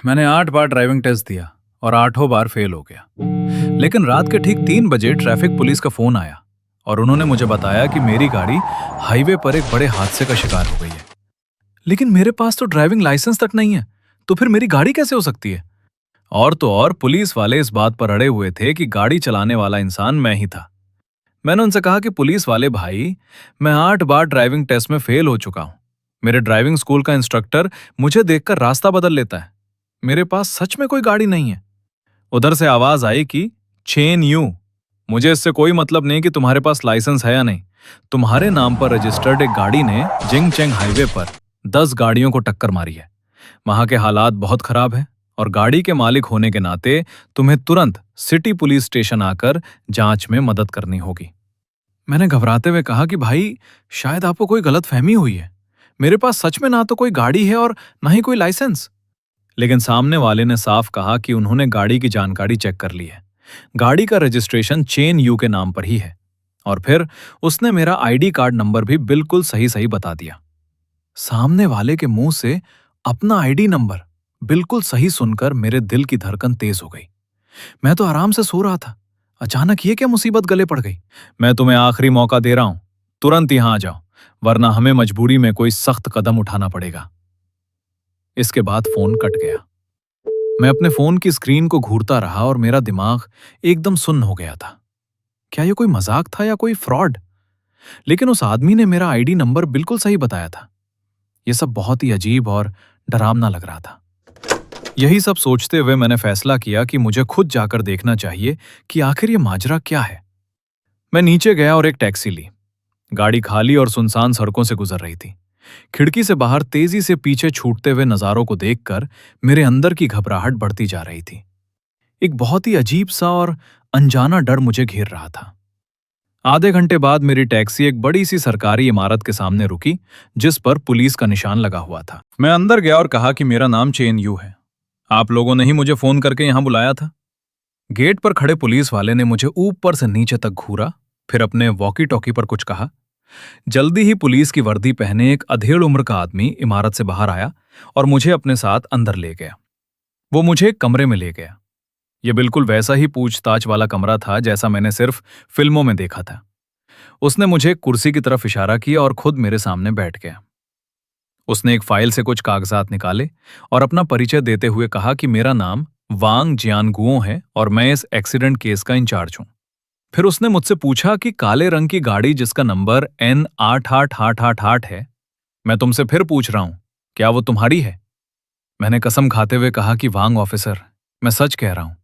मैंने 8 बार driving test दिया और 8 बार फेल हो गया। लेकिन रात के ठीक 3 बजे ट्रैफिक पुलिस का फोन आया और उन्होंने मुझे बताया कि मेरी गाड़ी हाईवे पर एक बड़े हादसे का शिकार हो गई है। लेकिन मेरे पास तो ड्राइविंग लाइसेंस तक नहीं है, तो फिर मेरी गाड़ी कैसे हो सकती है? और तो और पुलिस वाले इस बात पर अड़े हुए थे कि गाड़ी चलाने वाला इंसान मैं ही था। मैंने उनसे कहा कि पुलिस वाले भाई, मैं 8 बार ड्राइविंग टेस्ट में फेल हो चुका हूं। मेरे ड्राइविंग स्कूल का इंस्ट्रक्टर मुझे देखकर रास्ता बदल लेता है। मेरे पास सच में कोई गाड़ी नहीं है। उधर से आवाज आई कि चेन यू, मुझे इससे कोई मतलब नहीं कि तुम्हारे पास लाइसेंस है या नहीं। तुम्हारे नाम पर रजिस्टर्ड एक गाड़ी ने जिंगचेंग हाईवे पर 10 गाड़ियों को टक्कर मारी है। वहां के हालात बहुत खराब है और गाड़ी के मालिक होने के नाते तुम्हें तुरंत सिटी पुलिस स्टेशन आकर जांच में मदद करनी होगी। मैंने घबराते हुए कहा कि भाई, शायद आपको कोई गलतफहमी हुई है। मेरे पास सच में ना तो कोई गाड़ी है और ना ही कोई लाइसेंस। लेकिन सामने वाले ने साफ कहा कि उन्होंने गाड़ी की जानकारी चेक कर ली है। गाड़ी का रजिस्ट्रेशन चेन यू के नाम पर ही है। और फिर उसने मेरा आईडी कार्ड नंबर भी बिल्कुल सही सही बता दिया। सामने वाले के मुंह से अपना आईडी नंबर बिल्कुल सही सुनकर मेरे दिल की धड़कन तेज हो गई। मैं तो आराम से सो रहा था, अचानक ये क्या मुसीबत गले पड़ गई। मैं तुम्हें आखिरी मौका दे रहा हूं, तुरंत यहां आ जाओ, वरना हमें मजबूरी में कोई सख्त कदम उठाना पड़ेगा। इसके बाद फोन कट गया। मैं अपने फोन की स्क्रीन को घूरता रहा और मेरा दिमाग एकदम सुन्न हो गया था। क्या यह कोई मजाक था या कोई फ्रॉड? लेकिन उस आदमी ने मेरा आईडी नंबर बिल्कुल सही बताया था। यह सब बहुत ही अजीब और डरावना लग रहा था। यही सब सोचते हुए मैंने फैसला किया कि मुझे खुद जाकर देखना चाहिए कि आखिर ये माजरा क्या है। मैं नीचे गया और एक टैक्सी ली। गाड़ी खाली और सुनसान सड़कों से गुजर रही थी। खिड़की से बाहर तेजी से पीछे छूटते हुए नजारों को देखकर मेरे अंदर की घबराहट बढ़ती जा रही थी। एक बहुत ही अजीब सा और अनजाना डर मुझे घेर रहा था। आधे घंटे बाद मेरी टैक्सी एक बड़ी सी सरकारी इमारत के सामने रुकी, जिस पर पुलिस का निशान लगा हुआ था। मैं अंदर गया और कहा कि मेरा नाम चेन यू है। आप लोगों ने ही मुझे फोन करके यहां बुलाया था। गेट पर खड़े पुलिस वाले ने मुझे ऊपर से नीचे तक घूरा, फिर अपने वॉकी टॉकी पर कुछ कहा। जल्दी ही पुलिस की वर्दी पहने एक अधेड़ उम्र का आदमी इमारत से बाहर आया और मुझे अपने साथ अंदर ले गया। वो मुझे एक कमरे में ले गया। यह बिल्कुल वैसा ही पूछताछ वाला कमरा था जैसा मैंने सिर्फ फिल्मों में देखा था। उसने मुझे एक कुर्सी की तरफ इशारा किया और खुद मेरे सामने बैठ गया। उसने एक फाइल से कुछ कागजात निकाले और अपना परिचय देते हुए कहा कि मेरा नाम वांग जियानगुओ है और मैं इस एक्सीडेंट केस का इंचार्ज हूं। फिर उसने मुझसे पूछा कि काले रंग की गाड़ी जिसका नंबर N8888 है, मैं तुमसे फिर पूछ रहा हूं, क्या वो तुम्हारी है? मैंने कसम खाते हुए कहा कि वांग ऑफिसर, मैं सच कह रहा हूं,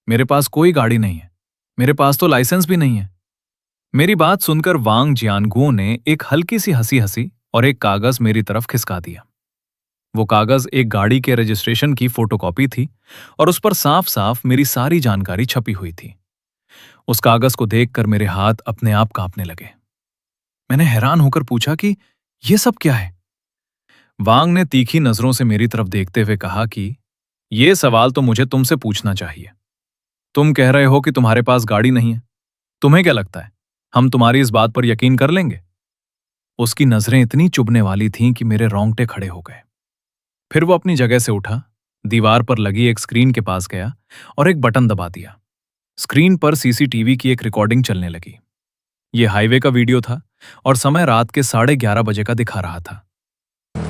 मेरे पास कोई गाड़ी नहीं है। मेरे पास तो लाइसेंस भी नहीं है। मेरी बात सुनकर वांग जियानगुओ ने एक हल्की सी हंसी हंसी और एक कागज मेरी तरफ खिसका दिया। वो कागज एक गाड़ी के रजिस्ट्रेशन की फोटोकॉपी थी और उस पर साफ साफ मेरी सारी जानकारी छपी हुई थी। उस कागज को देखकर मेरे हाथ अपने आप कांपने लगे। मैंने हैरान होकर पूछा कि यह सब क्या है? वांग ने तीखी नजरों से मेरी तरफ देखते हुए कहा कि यह सवाल तो मुझे तुमसे पूछना चाहिए। तुम कह रहे हो कि तुम्हारे पास गाड़ी नहीं है। तुम्हें क्या लगता है, हम तुम्हारी इस बात पर यकीन कर लेंगे? उसकी नजरें इतनी चुभने वाली थीं कि मेरे रोंगटे खड़े हो गए। फिर वो अपनी जगह से उठा, दीवार पर लगी एक स्क्रीन के पास गया और एक बटन दबा दिया। स्क्रीन पर सीसीटीवी की एक रिकॉर्डिंग चलने लगी। यह हाईवे का वीडियो था और समय रात के 11:30 बजे का दिखा रहा था।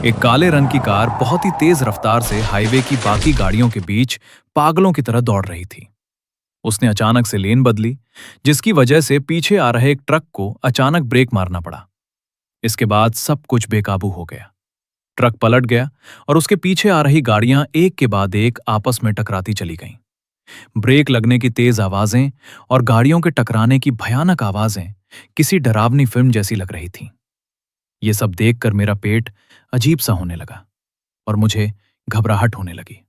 एक काले रंग की कार बहुत ही तेज रफ्तार से हाईवे की बाकी गाड़ियों के बीच पागलों की तरह दौड़ रही थी। उसने अचानक से लेन बदली, जिसकी वजह से पीछे आ रहे एक ट्रक को अचानक ब्रेक मारना पड़ा। इसके बाद सब कुछ बेकाबू हो गया। ट्रक पलट गया और उसके पीछे आ रही गाड़ियां एक के बाद एक आपस में टकराती चली गईं। ब्रेक लगने की तेज आवाजें और गाड़ियों के टकराने की भयानक आवाजें किसी डरावनी फिल्म जैसी लग रही थीं। ये सब देखकर मेरा पेट अजीब सा होने लगा और मुझे घबराहट होने लगी।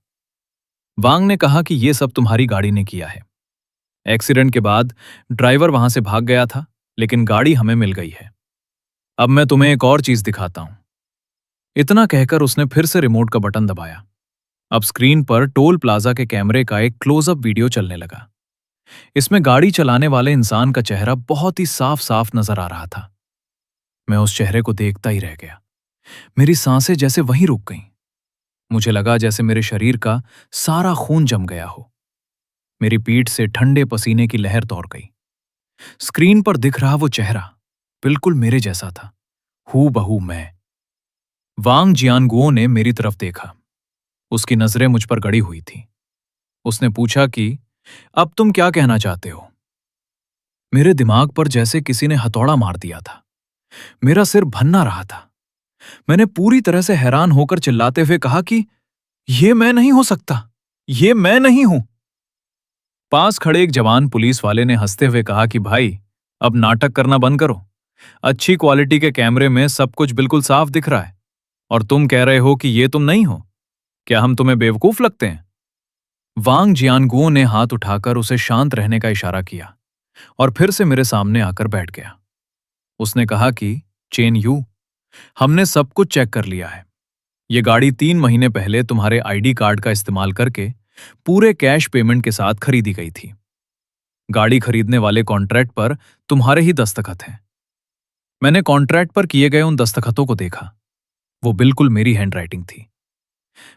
वांग ने कहा कि यह सब तुम्हारी गाड़ी ने किया है। एक्सीडेंट के बाद ड्राइवर वहां से भाग गया था, लेकिन गाड़ी हमें मिल गई है। अब मैं तुम्हें एक और चीज दिखाता हूं। इतना कहकर उसने फिर से रिमोट का बटन दबाया। अब स्क्रीन पर टोल प्लाजा के कैमरे का एक क्लोजअप वीडियो चलने लगा। इसमें गाड़ी चलाने वाले इंसान का चेहरा बहुत ही साफ साफ नजर आ रहा था। मैं उस चेहरे को देखता ही रह गया। मेरी सांसें जैसे वहीं रुक गईं। मुझे लगा जैसे मेरे शरीर का सारा खून जम गया हो। मेरी पीठ से ठंडे पसीने की लहर दौड़ गई। स्क्रीन पर दिख रहा वो चेहरा बिल्कुल मेरे जैसा था, हूबहू मैं। वांग जियानगुओ ने मेरी तरफ देखा। उसकी नजरें मुझ पर गड़ी हुई थी। उसने पूछा कि अब तुम क्या कहना चाहते हो? मेरे दिमाग पर जैसे किसी ने हथौड़ा मार दिया था। मेरा सिर भन्ना रहा था। मैंने पूरी तरह से हैरान होकर चिल्लाते हुए कहा कि यह मैं नहीं हो सकता, ये मैं नहीं हूं। पास खड़े एक जवान पुलिस वाले ने हंसते हुए कहा कि भाई, अब नाटक करना बंद करो। अच्छी क्वालिटी के कैमरे में सब कुछ बिल्कुल साफ दिख रहा है और तुम कह रहे हो कि ये तुम नहीं हो। क्या हम तुम्हें बेवकूफ लगते हैं? वांग जियानगुओ ने हाथ उठाकर उसे शांत रहने का इशारा किया और फिर से मेरे सामने आकर बैठ गया। उसने कहा कि चेन यू, हमने सब कुछ चेक कर लिया है। ये गाड़ी 3 महीने पहले तुम्हारे आईडी कार्ड का इस्तेमाल करके पूरे कैश पेमेंट के साथ खरीदी गई थी। गाड़ी खरीदने वाले कॉन्ट्रैक्ट पर तुम्हारे ही दस्तखत हैं। मैंने कॉन्ट्रैक्ट पर किए गए उन दस्तखतों को देखा। वो बिल्कुल मेरी हैंडराइटिंग थी।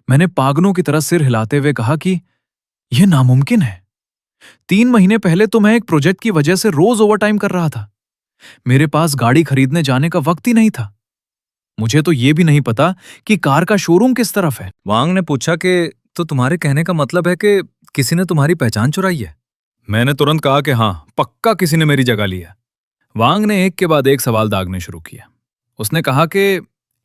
मैंने पागलों की तरह सिर हिलाते हुए कहा कि यह नामुमकिन है। 3 महीने पहले तो मैं एक प्रोजेक्ट की वजह से रोज ओवरटाइम कर रहा था। मेरे पास गाड़ी खरीदने जाने का वक्त ही नहीं था। मुझे तो यह भी नहीं पता कि कार का शोरूम किस तरफ है। वांग ने पूछा कि तो तुम्हारे कहने का मतलब है कि किसी ने तुम्हारी पहचान चुराई है? मैंने तुरंत कहा कि हाँ, पक्का किसी ने मेरी जगह ली है। वांग ने एक के बाद एक सवाल दागने शुरू किया। उसने कहा कि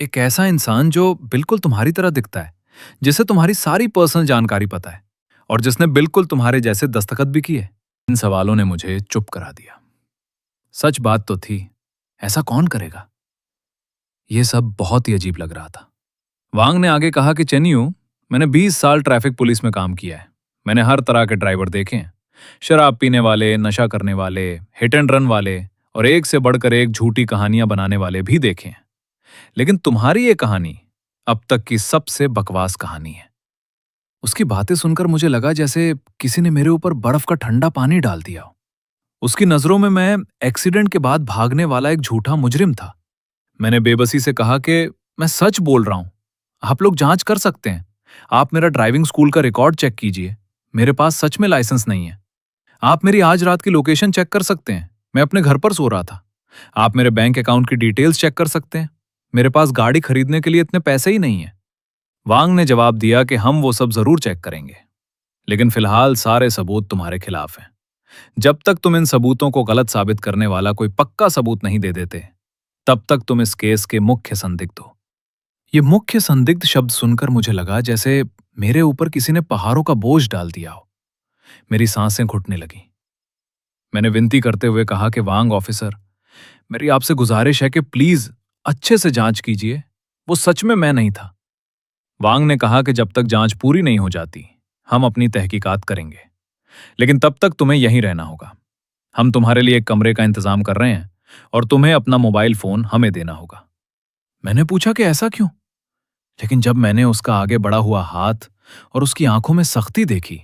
एक ऐसा इंसान जो बिल्कुल तुम्हारी तरह दिखता है, जिसे तुम्हारी सारी पर्सनल जानकारी पता है और जिसने बिल्कुल तुम्हारे जैसे दस्तखत भी किए। इन सवालों ने मुझे चुप करा दिया। सच बात तो थी, ऐसा कौन करेगा? यह सब बहुत ही अजीब लग रहा था। वांग ने आगे कहा कि चेन्यू, मैंने 20 साल ट्रैफिक पुलिस में काम किया है। मैंने हर तरह के ड्राइवर देखे हैं, शराब पीने वाले, नशा करने वाले, हिट एंड रन वाले और एक से बढ़कर एक झूठी कहानियां बनाने वाले भी देखे हैं। लेकिन तुम्हारी ये कहानी अब तक की सबसे बकवास कहानी है। उसकी बातें सुनकर मुझे लगा जैसे किसी ने मेरे ऊपर बर्फ का ठंडा पानी डाल दिया हो। उसकी नजरों में मैं एक्सीडेंट के बाद भागने वाला एक झूठा मुजरिम था। मैंने बेबसी से कहा कि मैं सच बोल रहा हूं, आप लोग जांच कर सकते हैं। आप मेरा ड्राइविंग स्कूल का रिकॉर्ड चेक कीजिए, मेरे पास सच में लाइसेंस नहीं है। आप मेरी आज रात की लोकेशन चेक कर सकते हैं, मैं अपने घर पर सो रहा था। आप मेरे बैंक अकाउंट की डिटेल्स चेक कर सकते हैं, मेरे पास गाड़ी खरीदने के लिए इतने पैसे ही नहीं है। वांग ने जवाब दिया कि हम वो सब जरूर चेक करेंगे, लेकिन फिलहाल सारे सबूत तुम्हारे खिलाफ हैं। जब तक तुम इन सबूतों को गलत साबित करने वाला कोई पक्का सबूत नहीं दे देते, तब तक तुम इस केस के मुख्य संदिग्ध हो। ये मुख्य संदिग्ध शब्द सुनकर मुझे लगा जैसे मेरे ऊपर किसी ने पहाड़ों का बोझ डाल दिया हो। मेरी सांसें घुटने लगी। मैंने विनती करते हुए कहा कि वांग ऑफिसर, मेरी आपसे गुजारिश है कि प्लीज अच्छे से जांच कीजिए, वो सच में मैं नहीं था। वांग ने कहा कि जब तक जांच पूरी नहीं हो जाती, हम अपनी तहकीकात करेंगे, लेकिन तब तक तुम्हें यहीं रहना होगा। हम तुम्हारे लिए एक कमरे का इंतजाम कर रहे हैं और तुम्हें अपना मोबाइल फोन हमें देना होगा। मैंने पूछा कि ऐसा क्यों? लेकिन जब मैंने उसका आगे बढ़ा हुआ हाथ और उसकी आंखों में सख्ती देखी,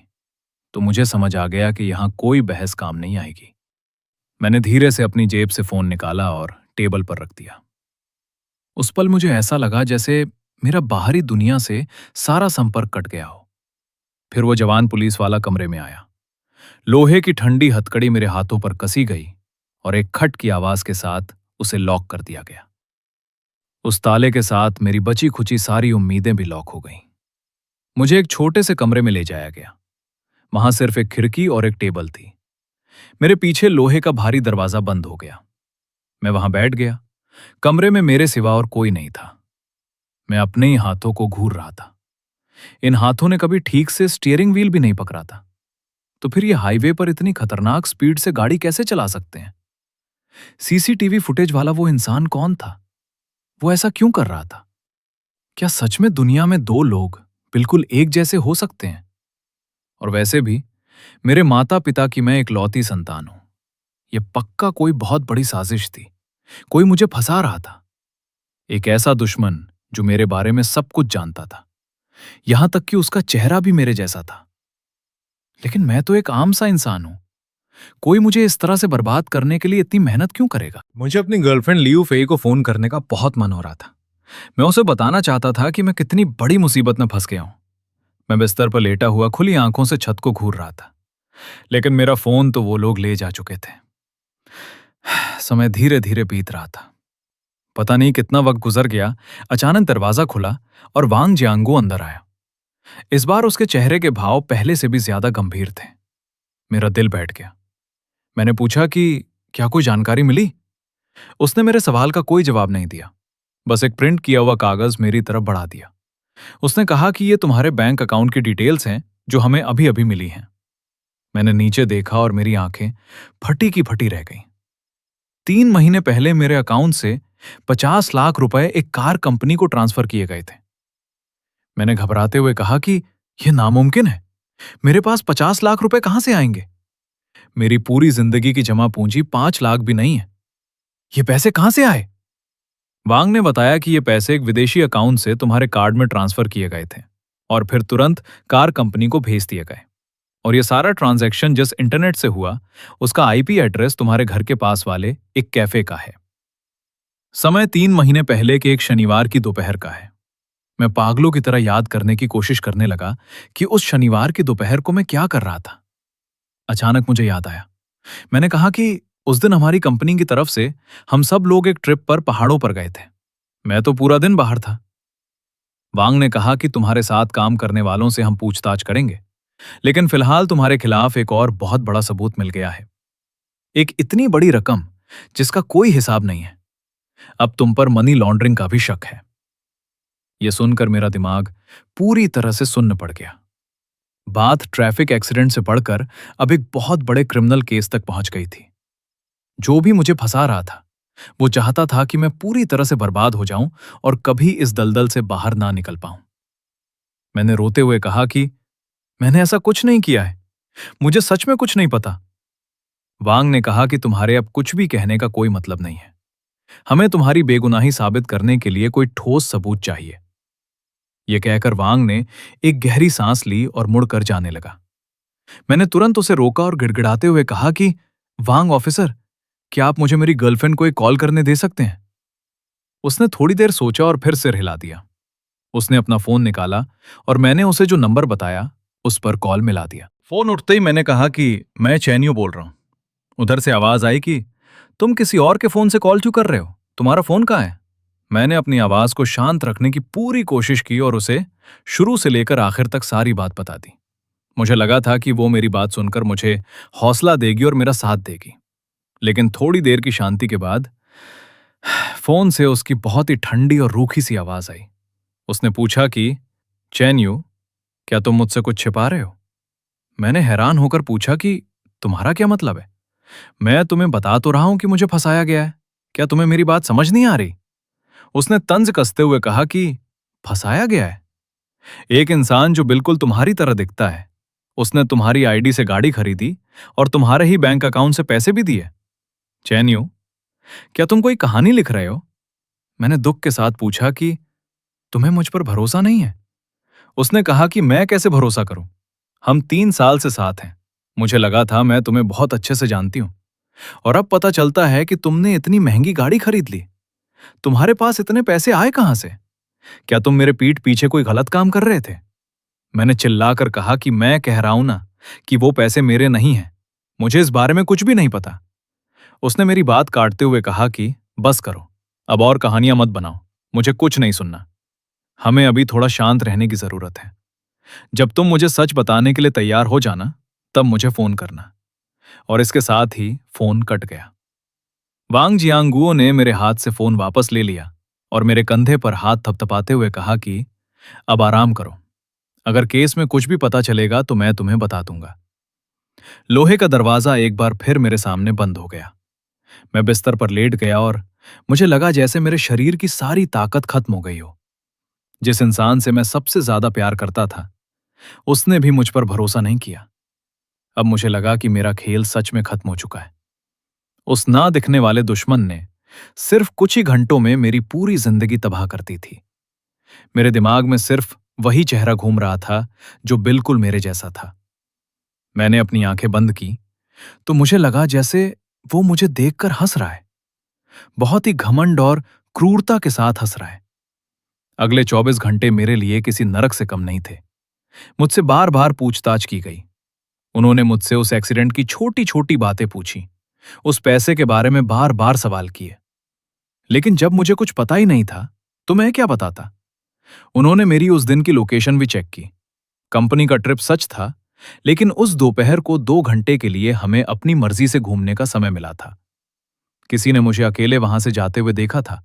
तो मुझे समझ आ गया कि यहां कोई बहस काम नहीं आएगी। मैंने धीरे से अपनी जेब से फोन निकाला और टेबल पर रख दिया। उस पल मुझे ऐसा लगा जैसे मेरा बाहरी दुनिया से सारा संपर्क कट गया हो। फिर वो जवान पुलिस वाला कमरे में आया। लोहे की ठंडी हथकड़ी मेरे हाथों पर कसी गई और एक खट की आवाज के साथ उसे लॉक कर दिया गया। उस ताले के साथ मेरी बची खुची सारी उम्मीदें भी लॉक हो गईं। मुझे एक छोटे से कमरे में ले जाया गया। वहां सिर्फ एक खिड़की और एक टेबल थी। मेरे पीछे लोहे का भारी दरवाजा बंद हो गया। मैं वहां बैठ गया। कमरे में मेरे सिवा और कोई नहीं था। मैं अपने ही हाथों को घूर रहा था। इन हाथों ने कभी ठीक से स्टीयरिंग व्हील भी नहीं पकड़ा था। तो फिर ये हाईवे पर इतनी खतरनाक स्पीड से गाड़ी कैसे चला सकते हैं? सीसीटीवी फुटेज वाला वो इंसान कौन था? वो ऐसा क्यों कर रहा था? क्या सच में दुनिया में दो लोग बिल्कुल एक जैसे हो सकते हैं? और वैसे भी मेरे माता पिता की मैं इकलौती संतान हूं। यह पक्का कोई बहुत बड़ी साजिश थी। कोई मुझे फंसा रहा था। एक ऐसा दुश्मन जो मेरे बारे में सब कुछ जानता था, यहां तक कि उसका चेहरा भी मेरे जैसा था। लेकिन मैं तो एक आम सा इंसान हूं। कोई मुझे इस तरह से बर्बाद करने के लिए इतनी मेहनत क्यों करेगा? मुझे अपनी गर्लफ्रेंड लियू फेई को फोन करने का बहुत मन हो रहा था, मैं उसे बताना चाहता था कि मैं कितनी बड़ी मुसीबत में फंस गया हूं। मैं बिस्तर पर लेटा हुआ खुली आंखों से छत को घूर रहा था, लेकिन मेरा फोन तो वो लोग ले जा चुके थे। समय धीरे धीरे बीत रहा था। पता नहीं कितना वक्त गुजर गया, अचानक दरवाजा खुला और वांग जियांगो अंदर आया। इस बार उसके चेहरे के भाव पहले से भी ज्यादा गंभीर थे। मेरा दिल बैठ गया। मैंने पूछा कि क्या कोई जानकारी मिली? उसने मेरे सवाल का कोई जवाब नहीं दिया, बस एक प्रिंट किया हुआ कागज मेरी तरफ बढ़ा दिया। उसने कहा कि ये तुम्हारे बैंक अकाउंट की डिटेल्स हैं जो हमें अभी अभी मिली हैं। मैंने नीचे देखा और मेरी आंखें फटी की फटी रह गईं। 3 महीने पहले मेरे अकाउंट से 50 लाख रुपए एक कार कंपनी को ट्रांसफर किए गए थे। मैंने घबराते हुए कहा कि यह नामुमकिन है। मेरे पास 50 लाख रुपए कहां से आएंगे? मेरी पूरी जिंदगी की जमा पूंजी 5 लाख भी नहीं है। ये पैसे कहां से आए? वांग ने बताया कि ये पैसे एक विदेशी अकाउंट से तुम्हारे कार्ड में ट्रांसफर किए गए थे और फिर तुरंत कार कंपनी को भेज दिए गए। और ये सारा ट्रांजैक्शन जिस इंटरनेट से हुआ, उसका आईपी एड्रेस तुम्हारे घर के पास वाले एक कैफे का है। समय 3 महीने पहले के एक शनिवार की दोपहर का है। मैं पागलों की तरह याद करने की कोशिश करने लगा कि उस शनिवार की दोपहर को मैं क्या कर रहा था। अचानक मुझे याद आया। मैंने कहा कि उस दिन हमारी कंपनी की तरफ से हम सब लोग एक ट्रिप पर पहाड़ों पर गए थे। मैं तो पूरा दिन बाहर था। वांग ने कहा कि तुम्हारे साथ काम करने वालों से हम पूछताछ करेंगे, लेकिन फिलहाल तुम्हारे खिलाफ एक और बहुत बड़ा सबूत मिल गया है। एक इतनी बड़ी रकम जिसका कोई हिसाब नहीं है। अब तुम पर मनी लॉन्ड्रिंग का भी शक है। यह सुनकर मेरा दिमाग पूरी तरह से सुन्न पड़ गया। बात ट्रैफिक एक्सीडेंट से बढ़कर अब एक बहुत बड़े क्रिमिनल केस तक पहुंच गई थी। जो भी मुझे फंसा रहा था, वो चाहता था कि मैं पूरी तरह से बर्बाद हो जाऊं और कभी इस दलदल से बाहर ना निकल पाऊं। मैंने रोते हुए कहा कि मैंने ऐसा कुछ नहीं किया है, मुझे सच में कुछ नहीं पता। वांग ने कहा कि तुम्हारे अब कुछ भी कहने का कोई मतलब नहीं है। हमें तुम्हारी बेगुनाही साबित करने के लिए कोई ठोस सबूत चाहिए। यह कहकर वांग ने एक गहरी सांस ली और मुड़कर जाने लगा। मैंने तुरंत उसे रोका और गिड़गिड़ाते हुए कहा कि वांग ऑफिसर, क्या आप मुझे मेरी गर्लफ्रेंड को एक कॉल करने दे सकते हैं? उसने थोड़ी देर सोचा और फिर सिर हिला दिया। उसने अपना फोन निकाला और मैंने उसे जो नंबर बताया उस पर कॉल मिला दिया। फोन उठते ही मैंने कहा कि मैं चैनियो बोल रहा हूं। उधर से आवाज आई कि तुम किसी और के फोन से कॉल क्यों कर रहे हो? तुम्हारा फोन कहाँ है? मैंने अपनी आवाज को शांत रखने की पूरी कोशिश की और उसे शुरू से लेकर आखिर तक सारी बात बता दी। मुझे लगा था कि वो मेरी बात सुनकर मुझे हौसला देगी और मेरा साथ देगी, लेकिन थोड़ी देर की शांति के बाद फोन से उसकी बहुत ही ठंडी और रूखी सी आवाज आई। उसने पूछा कि चैन्यू, क्या तुम मुझसे कुछ छिपा रहे हो? मैंने हैरान होकर पूछा कि तुम्हारा क्या मतलब है? मैं तुम्हें बता तो रहा हूं कि मुझे फंसाया गया है। क्या तुम्हें मेरी बात समझ नहीं आ रही? उसने तंज कसते हुए कहा कि फंसाया गया है? एक इंसान जो बिल्कुल तुम्हारी तरह दिखता है, उसने तुम्हारी आईडी से गाड़ी खरीदी और तुम्हारे ही बैंक अकाउंट से पैसे भी दिए। चैन्यू, क्या तुम कोई कहानी लिख रहे हो? मैंने दुख के साथ पूछा कि तुम्हें मुझ पर भरोसा नहीं है? उसने कहा कि मैं कैसे भरोसा करूं? हम 3 साल से साथ हैं। मुझे लगा था मैं तुम्हें बहुत अच्छे से जानती हूं, और अब पता चलता है कि तुमने इतनी महंगी गाड़ी खरीद ली। तुम्हारे पास इतने पैसे आए कहां से? क्या तुम मेरे पीठ पीछे कोई गलत काम कर रहे थे? मैंने चिल्लाकर कहा कि मैं कह रहा हूं ना कि वो पैसे मेरे नहीं हैं। मुझे इस बारे में कुछ भी नहीं पता। उसने मेरी बात काटते हुए कहा कि बस करो, अब और कहानियां मत बनाओ, मुझे कुछ नहीं सुनना। हमें अभी थोड़ा शांत रहने की जरूरत है। जब तुम मुझे सच बताने के लिए तैयार हो जाना, तब मुझे फोन करना। और इसके साथ ही फोन कट गया। वांग जियांगुओ ने मेरे हाथ से फोन वापस ले लिया और मेरे कंधे पर हाथ थपथपाते हुए कहा कि अब आराम करो। अगर केस में कुछ भी पता चलेगा तो मैं तुम्हें बता दूंगा। लोहे का दरवाजा एक बार फिर मेरे सामने बंद हो गया। मैं बिस्तर पर लेट गया और मुझे लगा जैसे मेरे शरीर की सारी ताकत खत्म हो गई हो। जिस इंसान से मैं सबसे ज्यादा प्यार करता था, उसने भी मुझ पर भरोसा नहीं किया। अब मुझे लगा कि मेरा खेल सच में खत्म हो चुका है। उस ना दिखने वाले दुश्मन ने सिर्फ कुछ ही घंटों में मेरी पूरी जिंदगी तबाह कर दी थी। मेरे दिमाग में सिर्फ वही चेहरा घूम रहा था जो बिल्कुल मेरे जैसा था। मैंने अपनी आंखें बंद की तो मुझे लगा जैसे वो मुझे देखकर हंस रहा है, बहुत ही घमंड और क्रूरता के साथ हंस रहा है। अगले 24 घंटे मेरे लिए किसी नरक से कम नहीं थे। मुझसे बार बार पूछताछ की गई। उन्होंने मुझसे उस एक्सीडेंट की छोटी छोटी बातें पूछी, उस पैसे के बारे में बार बार सवाल किए। लेकिन जब मुझे कुछ पता ही नहीं था तो मैं क्या बताता। उन्होंने मेरी उस दिन की लोकेशन भी चेक की। कंपनी का ट्रिप सच था, लेकिन उस दोपहर को 2 घंटे के लिए हमें अपनी मर्जी से घूमने का समय मिला था। किसी ने मुझे अकेले वहां से जाते हुए देखा था।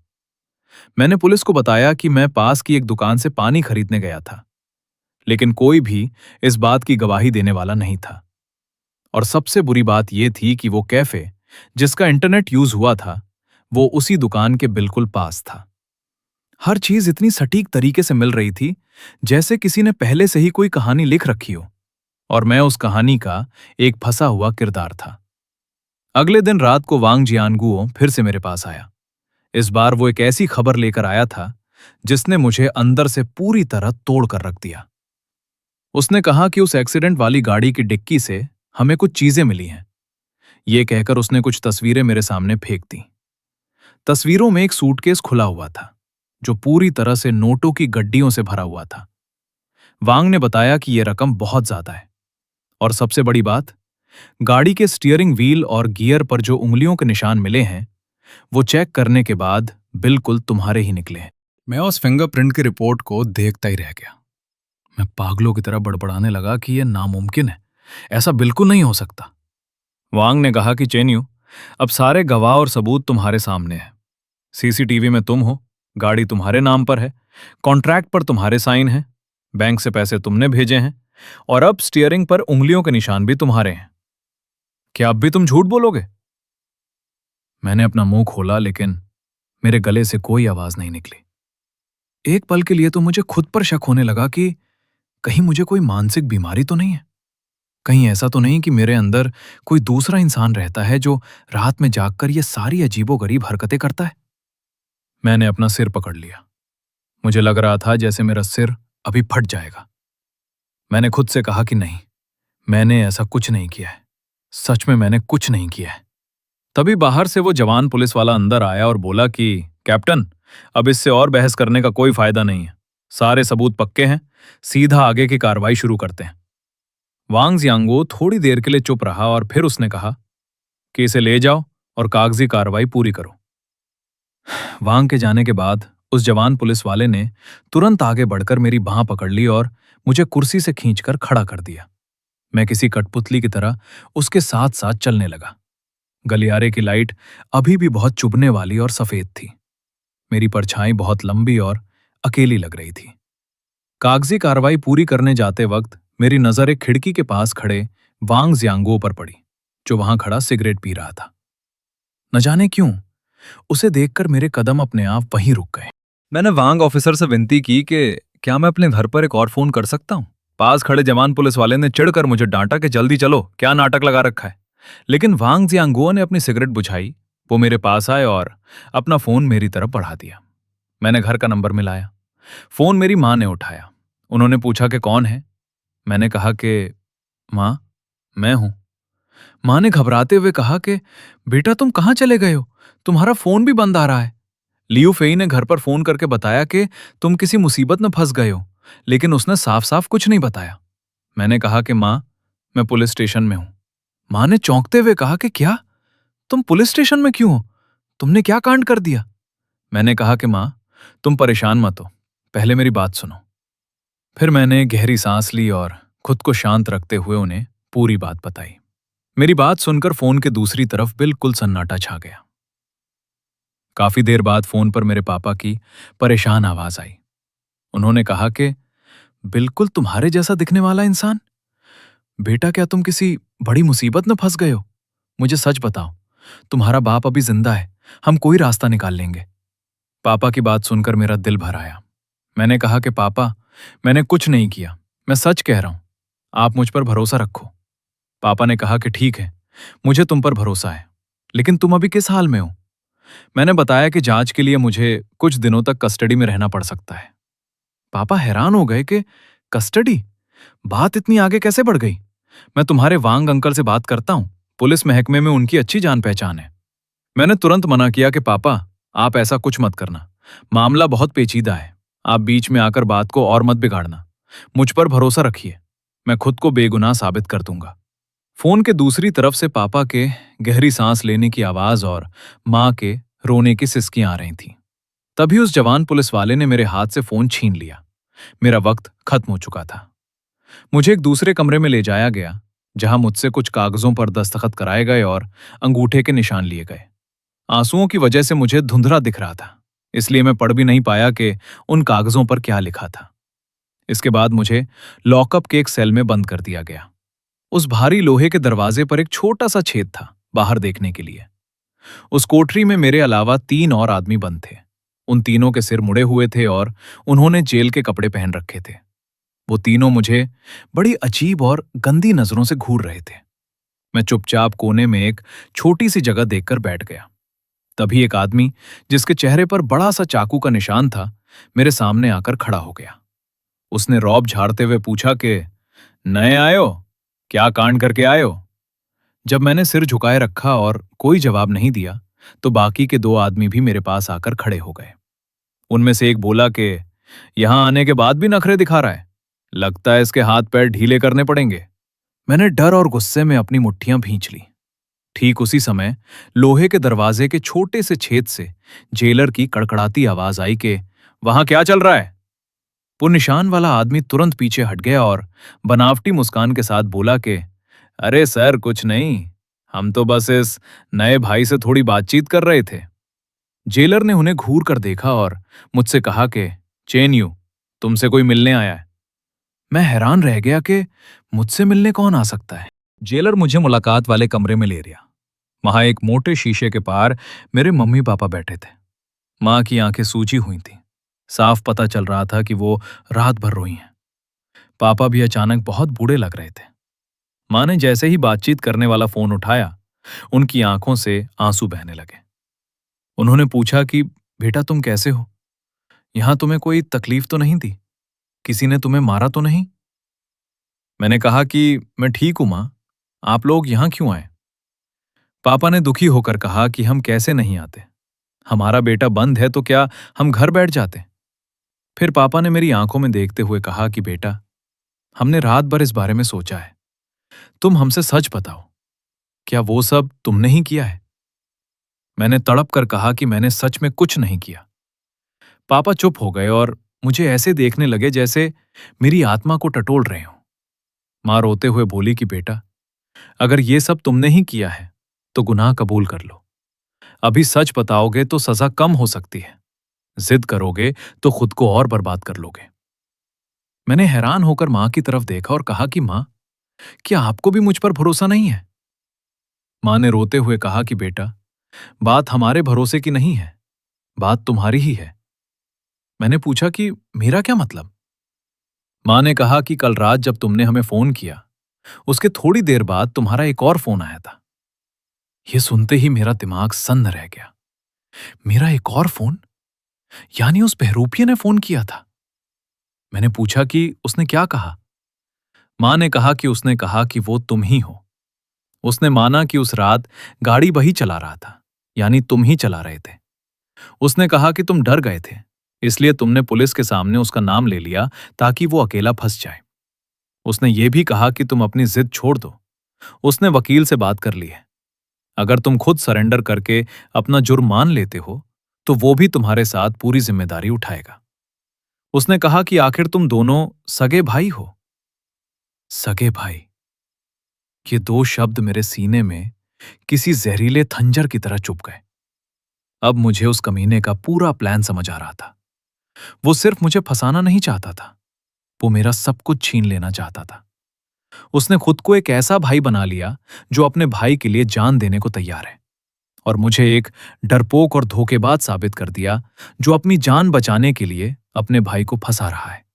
मैंने पुलिस को बताया कि मैं पास की एक दुकान से पानी खरीदने गया था, लेकिन कोई भी इस बात की गवाही देने वाला नहीं था। और सबसे बुरी बात यह थी कि वो कैफे जिसका इंटरनेट यूज हुआ था, वो उसी दुकान के बिल्कुल पास था। हर चीज इतनी सटीक तरीके से मिल रही थी जैसे किसी ने पहले से ही कोई कहानी लिख रखी हो, और मैं उस कहानी का एक फंसा हुआ किरदार था। अगले दिन रात को वांग जियानगुओ फिर से मेरे पास आया। इस बार वो एक ऐसी खबर लेकर आया था जिसने मुझे अंदर से पूरी तरह तोड़ कर रख दिया। उसने कहा कि उस एक्सीडेंट वाली गाड़ी की डिक्की से हमें कुछ चीजें मिली हैं। ये कहकर उसने कुछ तस्वीरें मेरे सामने फेंक दी। तस्वीरों में एक सूटकेस खुला हुआ था जो पूरी तरह से नोटों की गड्डियों से भरा हुआ था। वांग ने बताया कि यह रकम बहुत ज्यादा है, और सबसे बड़ी बात, गाड़ी के स्टीयरिंग व्हील और गियर पर जो उंगलियों के निशान मिले हैं वो चेक करने के बाद बिल्कुल तुम्हारे ही निकले हैं। मैं उस फिंगरप्रिंट की रिपोर्ट को देखता ही रह गया। मैं पागलों की तरह बड़बड़ाने लगा कि यह नामुमकिन है, ऐसा बिल्कुल नहीं हो सकता। वांग ने कहा कि चेन्यू, अब सारे गवाह और सबूत तुम्हारे सामने हैं। सीसीटीवी में तुम हो, गाड़ी तुम्हारे नाम पर है, कॉन्ट्रैक्ट पर तुम्हारे साइन हैं, बैंक से पैसे तुमने भेजे हैं, और अब स्टीयरिंग पर उंगलियों के निशान भी तुम्हारे हैं। क्या अब भी तुम झूठ बोलोगे? मैंने अपना मुंह खोला, लेकिन मेरे गले से कोई आवाज नहीं निकली। एक पल के लिए तो मुझे खुद पर शक होने लगा कि कहीं मुझे कोई मानसिक बीमारी तो नहीं है। कहीं ऐसा तो नहीं कि मेरे अंदर कोई दूसरा इंसान रहता है जो रात में जागकर ये सारी अजीबोगरीब हरकतें करता है। मैंने अपना सिर पकड़ लिया। मुझे लग रहा था जैसे मेरा सिर अभी फट जाएगा। मैंने खुद से कहा कि नहीं, मैंने ऐसा कुछ नहीं किया है, सच में मैंने कुछ नहीं किया है। तभी बाहर से वो जवान पुलिस वाला अंदर आया और बोला कि कैप्टन, अब इससे और बहस करने का कोई फायदा नहीं है, सारे सबूत पक्के हैं, सीधा आगे की कार्रवाई शुरू करते हैं। वांग जियांगो थोड़ी देर के लिए चुप रहा और फिर उसने कहा कि इसे ले जाओ और कागजी कार्रवाई पूरी करो। वांग के जाने के बाद उस जवान पुलिस वाले ने तुरंत आगे बढ़कर मेरी बांह पकड़ ली और मुझे कुर्सी से खींचकर खड़ा कर दिया। मैं किसी कठपुतली की तरह उसके साथ साथ चलने लगा। गलियारे की लाइट अभी भी बहुत चुभने वाली और सफेद थी। मेरी परछाई बहुत लंबी और अकेली लग रही थी। कागजी कार्रवाई पूरी करने जाते वक्त मेरी नजर एक खिड़की के पास खड़े वांग जियांगो पर पड़ी, जो वहां खड़ा सिगरेट पी रहा था। न जाने क्यों उसे देखकर मेरे कदम अपने आप वहीं रुक गए। मैंने वांग ऑफिसर से विनती की कि क्या मैं अपने घर पर एक और फोन कर सकता हूँ। पास खड़े जवान पुलिस वाले ने चिढ़कर मुझे डांटा कि जल्दी चलो, क्या नाटक लगा रखा है। लेकिन वांग जियांगुओ ने अपनी सिगरेट बुझाई, वो मेरे पास आए और अपना फोन मेरी तरफ बढ़ा दिया। मैंने घर का नंबर मिलाया। फोन मेरी माँ ने उठाया। उन्होंने पूछा कि कौन है। मैंने कहा कि माँ, मैं हूं। माँ ने घबराते हुए कहा कि बेटा, तुम कहाँ चले गए हो? तुम्हारा फोन भी बंद आ रहा है। लियू फेई ने घर पर फोन करके बताया कि तुम किसी मुसीबत में फंस गए हो, लेकिन उसने साफ साफ कुछ नहीं बताया। मैंने कहा कि माँ, मैं पुलिस स्टेशन में हूं। माँ ने चौंकते हुए कहा कि क्या? तुम पुलिस स्टेशन में क्यों हो? तुमने क्या कांड कर दिया? मैंने कहा कि माँ, तुम परेशान मत हो, पहले मेरी बात सुनो। फिर मैंने गहरी सांस ली और खुद को शांत रखते हुए उन्हें पूरी बात बताई। मेरी बात सुनकर फोन के दूसरी तरफ बिल्कुल सन्नाटा छा गया। काफी देर बाद फोन पर मेरे पापा की परेशान आवाज आई। उन्होंने कहा कि बिल्कुल तुम्हारे जैसा दिखने वाला इंसान। बेटा, क्या तुम किसी बड़ी मुसीबत में फंस गए हो? मुझे सच बताओ, तुम्हारा बाप अभी जिंदा है, हम कोई रास्ता निकाल लेंगे। पापा की बात सुनकर मेरा दिल भर आया। मैंने कहा कि पापा, मैंने कुछ नहीं किया, मैं सच कह रहा हूं, आप मुझ पर भरोसा रखो। पापा ने कहा कि ठीक है, मुझे तुम पर भरोसा है, लेकिन तुम अभी किस हाल में हो? मैंने बताया कि जांच के लिए मुझे कुछ दिनों तक कस्टडी में रहना पड़ सकता है। पापा हैरान हो गए कि कस्टडी? बात इतनी आगे कैसे बढ़ गई? मैं तुम्हारे वांग अंकल से बात करता हूं, पुलिस महकमे में उनकी अच्छी जान पहचान है। मैंने तुरंत मना किया कि पापा, आप ऐसा कुछ मत करना, मामला बहुत पेचीदा है, आप बीच में आकर बात को और मत बिगाड़ना। मुझ पर भरोसा रखिए, मैं खुद को बेगुनाह साबित कर दूंगा। फोन के दूसरी तरफ से पापा के गहरी सांस लेने की आवाज और माँ के रोने की सिसकियां आ रही थीं। तभी उस जवान पुलिस वाले ने मेरे हाथ से फोन छीन लिया। मेरा वक्त खत्म हो चुका था। मुझे एक दूसरे कमरे में ले जाया गया, जहां मुझसे कुछ कागजों पर दस्तखत कराए गए और अंगूठे के निशान लिए गए। आंसुओं की वजह से मुझे धुंधला दिख रहा था, इसलिए मैं पढ़ भी नहीं पाया कि उन कागजों पर क्या लिखा था। इसके बाद मुझे लॉकअप के एक सेल में बंद कर दिया गया। उस भारी लोहे के दरवाजे पर एक छोटा सा छेद था बाहर देखने के लिए। उस कोठरी में मेरे अलावा 3 और आदमी बंद थे। उन तीनों के सिर मुड़े हुए थे और उन्होंने जेल के कपड़े पहन रखे थे। वो तीनों मुझे बड़ी अजीब और गंदी नजरों से घूर रहे थे। मैं चुपचाप कोने में एक छोटी सी जगह देखकर बैठ गया। तभी एक आदमी, जिसके चेहरे पर बड़ा सा चाकू का निशान था, मेरे सामने आकर खड़ा हो गया। उसने रौब झाड़ते हुए पूछा कि नए आए हो? क्या कांड करके आए हो? जब मैंने सिर झुकाए रखा और कोई जवाब नहीं दिया, तो बाकी के 2 आदमी भी मेरे पास आकर खड़े हो गए। उनमें से एक बोला कि यहां आने के बाद भी नखरे दिखा रहा है, लगता है इसके हाथ पैर ढीले करने पड़ेंगे। मैंने डर और गुस्से में अपनी मुट्ठियां भींच ली। ठीक उसी समय लोहे के दरवाजे के छोटे से छेद से जेलर की कड़कड़ाती आवाज आई कि वहां क्या चल रहा है? वो निशान वाला आदमी तुरंत पीछे हट गया और बनावटी मुस्कान के साथ बोला कि अरे सर, कुछ नहीं, हम तो बस इस नए भाई से थोड़ी बातचीत कर रहे थे। जेलर ने उन्हें घूर कर देखा और मुझसे कहा कि चेन यू, तुमसे कोई मिलने आया है। मैं हैरान रह गया कि मुझसे मिलने कौन आ सकता है। जेलर मुझे मुलाकात वाले कमरे में ले गया। वहां एक मोटे शीशे के पार मेरे मम्मी पापा बैठे थे। मां की आंखें सूजी हुई थीं। साफ पता चल रहा था कि वो रात भर रोई हैं। पापा भी अचानक बहुत बूढ़े लग रहे थे। मां ने जैसे ही बातचीत करने वाला फोन उठाया, उनकी आंखों से आंसू बहने लगे। उन्होंने पूछा कि बेटा, तुम कैसे हो? यहां तुम्हें कोई तकलीफ तो नहीं दी? किसी ने तुम्हें मारा तो नहीं? मैंने कहा कि मैं ठीक हूं मां, आप लोग यहां क्यों आए? पापा ने दुखी होकर कहा कि हम कैसे नहीं आते, हमारा बेटा बंद है तो क्या हम घर बैठ जाते? फिर पापा ने मेरी आंखों में देखते हुए कहा कि बेटा, हमने रात भर इस बारे में सोचा है, तुम हमसे सच बताओ, क्या वो सब तुमने ही किया है? मैंने तड़प कर कहा कि मैंने सच में कुछ नहीं किया। पापा चुप हो गए और मुझे ऐसे देखने लगे जैसे मेरी आत्मा को टटोल रहे हों। मां रोते हुए बोली कि बेटा, अगर ये सब तुमने ही किया है तो गुनाह कबूल कर लो। अभी सच बताओगे तो सजा कम हो सकती है, जिद करोगे तो खुद को और बर्बाद कर लोगे। मैंने हैरान होकर मां की तरफ देखा और कहा कि मां, क्या आपको भी मुझ पर भरोसा नहीं है? मां ने रोते हुए कहा कि बेटा, बात हमारे भरोसे की नहीं है, बात तुम्हारी ही है। मैंने पूछा कि मेरा क्या मतलब? मां ने कहा कि कल रात जब तुमने हमें फोन किया, उसके थोड़ी देर बाद तुम्हारा एक और फोन आया था। यह सुनते ही मेरा दिमाग सन्न रह गया। मेरा एक और फोन? यानी उस बहरूपिये ने फोन किया था? मैंने पूछा कि उसने क्या कहा? मां ने कहा कि उसने कहा कि वो तुम ही हो। उसने माना कि उस रात गाड़ी वही चला रहा था, यानी तुम ही चला रहे थे। उसने कहा कि तुम डर गए थे, इसलिए तुमने पुलिस के सामने उसका नाम ले लिया ताकि वो अकेला फंस जाए। उसने ये भी कहा कि तुम अपनी जिद छोड़ दो। उसने वकील से बात कर ली है। अगर तुम खुद सरेंडर करके अपना जुर्म मान लेते हो तो वो भी तुम्हारे साथ पूरी जिम्मेदारी उठाएगा। उसने कहा कि आखिर तुम दोनों सगे भाई हो। सगे भाई, ये 2 शब्द मेरे सीने में किसी जहरीले खंजर की तरह चुभ गए। अब मुझे उस कमीने का पूरा प्लान समझ आ रहा था। वो सिर्फ मुझे फंसाना नहीं चाहता था, वो मेरा सब कुछ छीन लेना चाहता था। उसने खुद को एक ऐसा भाई बना लिया जो अपने भाई के लिए जान देने को तैयार है, और मुझे एक डरपोक और धोखेबाज साबित कर दिया जो अपनी जान बचाने के लिए अपने भाई को फंसा रहा है।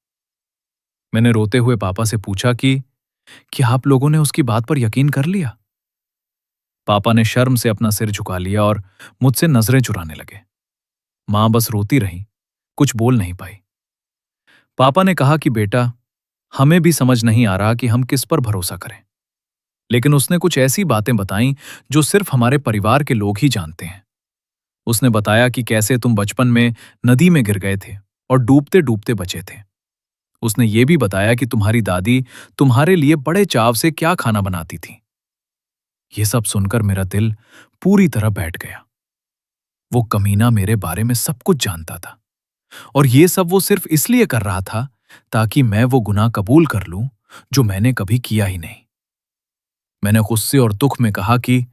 मैंने रोते हुए पापा से पूछा कि क्या आप लोगों ने उसकी बात पर यकीन कर लिया? पापा ने शर्म से अपना सिर झुका लिया और मुझसे नजरें चुराने लगे। मां बस रोती रही, कुछ बोल नहीं पाई। पापा ने कहा कि बेटा, हमें भी समझ नहीं आ रहा कि हम किस पर भरोसा करें, लेकिन उसने कुछ ऐसी बातें बताईं जो सिर्फ हमारे परिवार के लोग ही जानते हैं। उसने बताया कि कैसे तुम बचपन में नदी में गिर गए थे और डूबते डूबते बचे थे। उसने ये भी बताया कि तुम्हारी दादी तुम्हारे लिए बड़े चाव से क्या खाना बनाती थी। ये सब सुनकर मेरा दिल पूरी तरह बैठ गया। वो कमीना मेरे बारे में सब कुछ जानता था, और ये सब वो सिर्फ इसलिए कर रहा था ताकि मैं वो गुनाह कबूल कर लूं जो मैंने कभी किया ही नहीं। मैंने गुस्से और दुख में कहा कि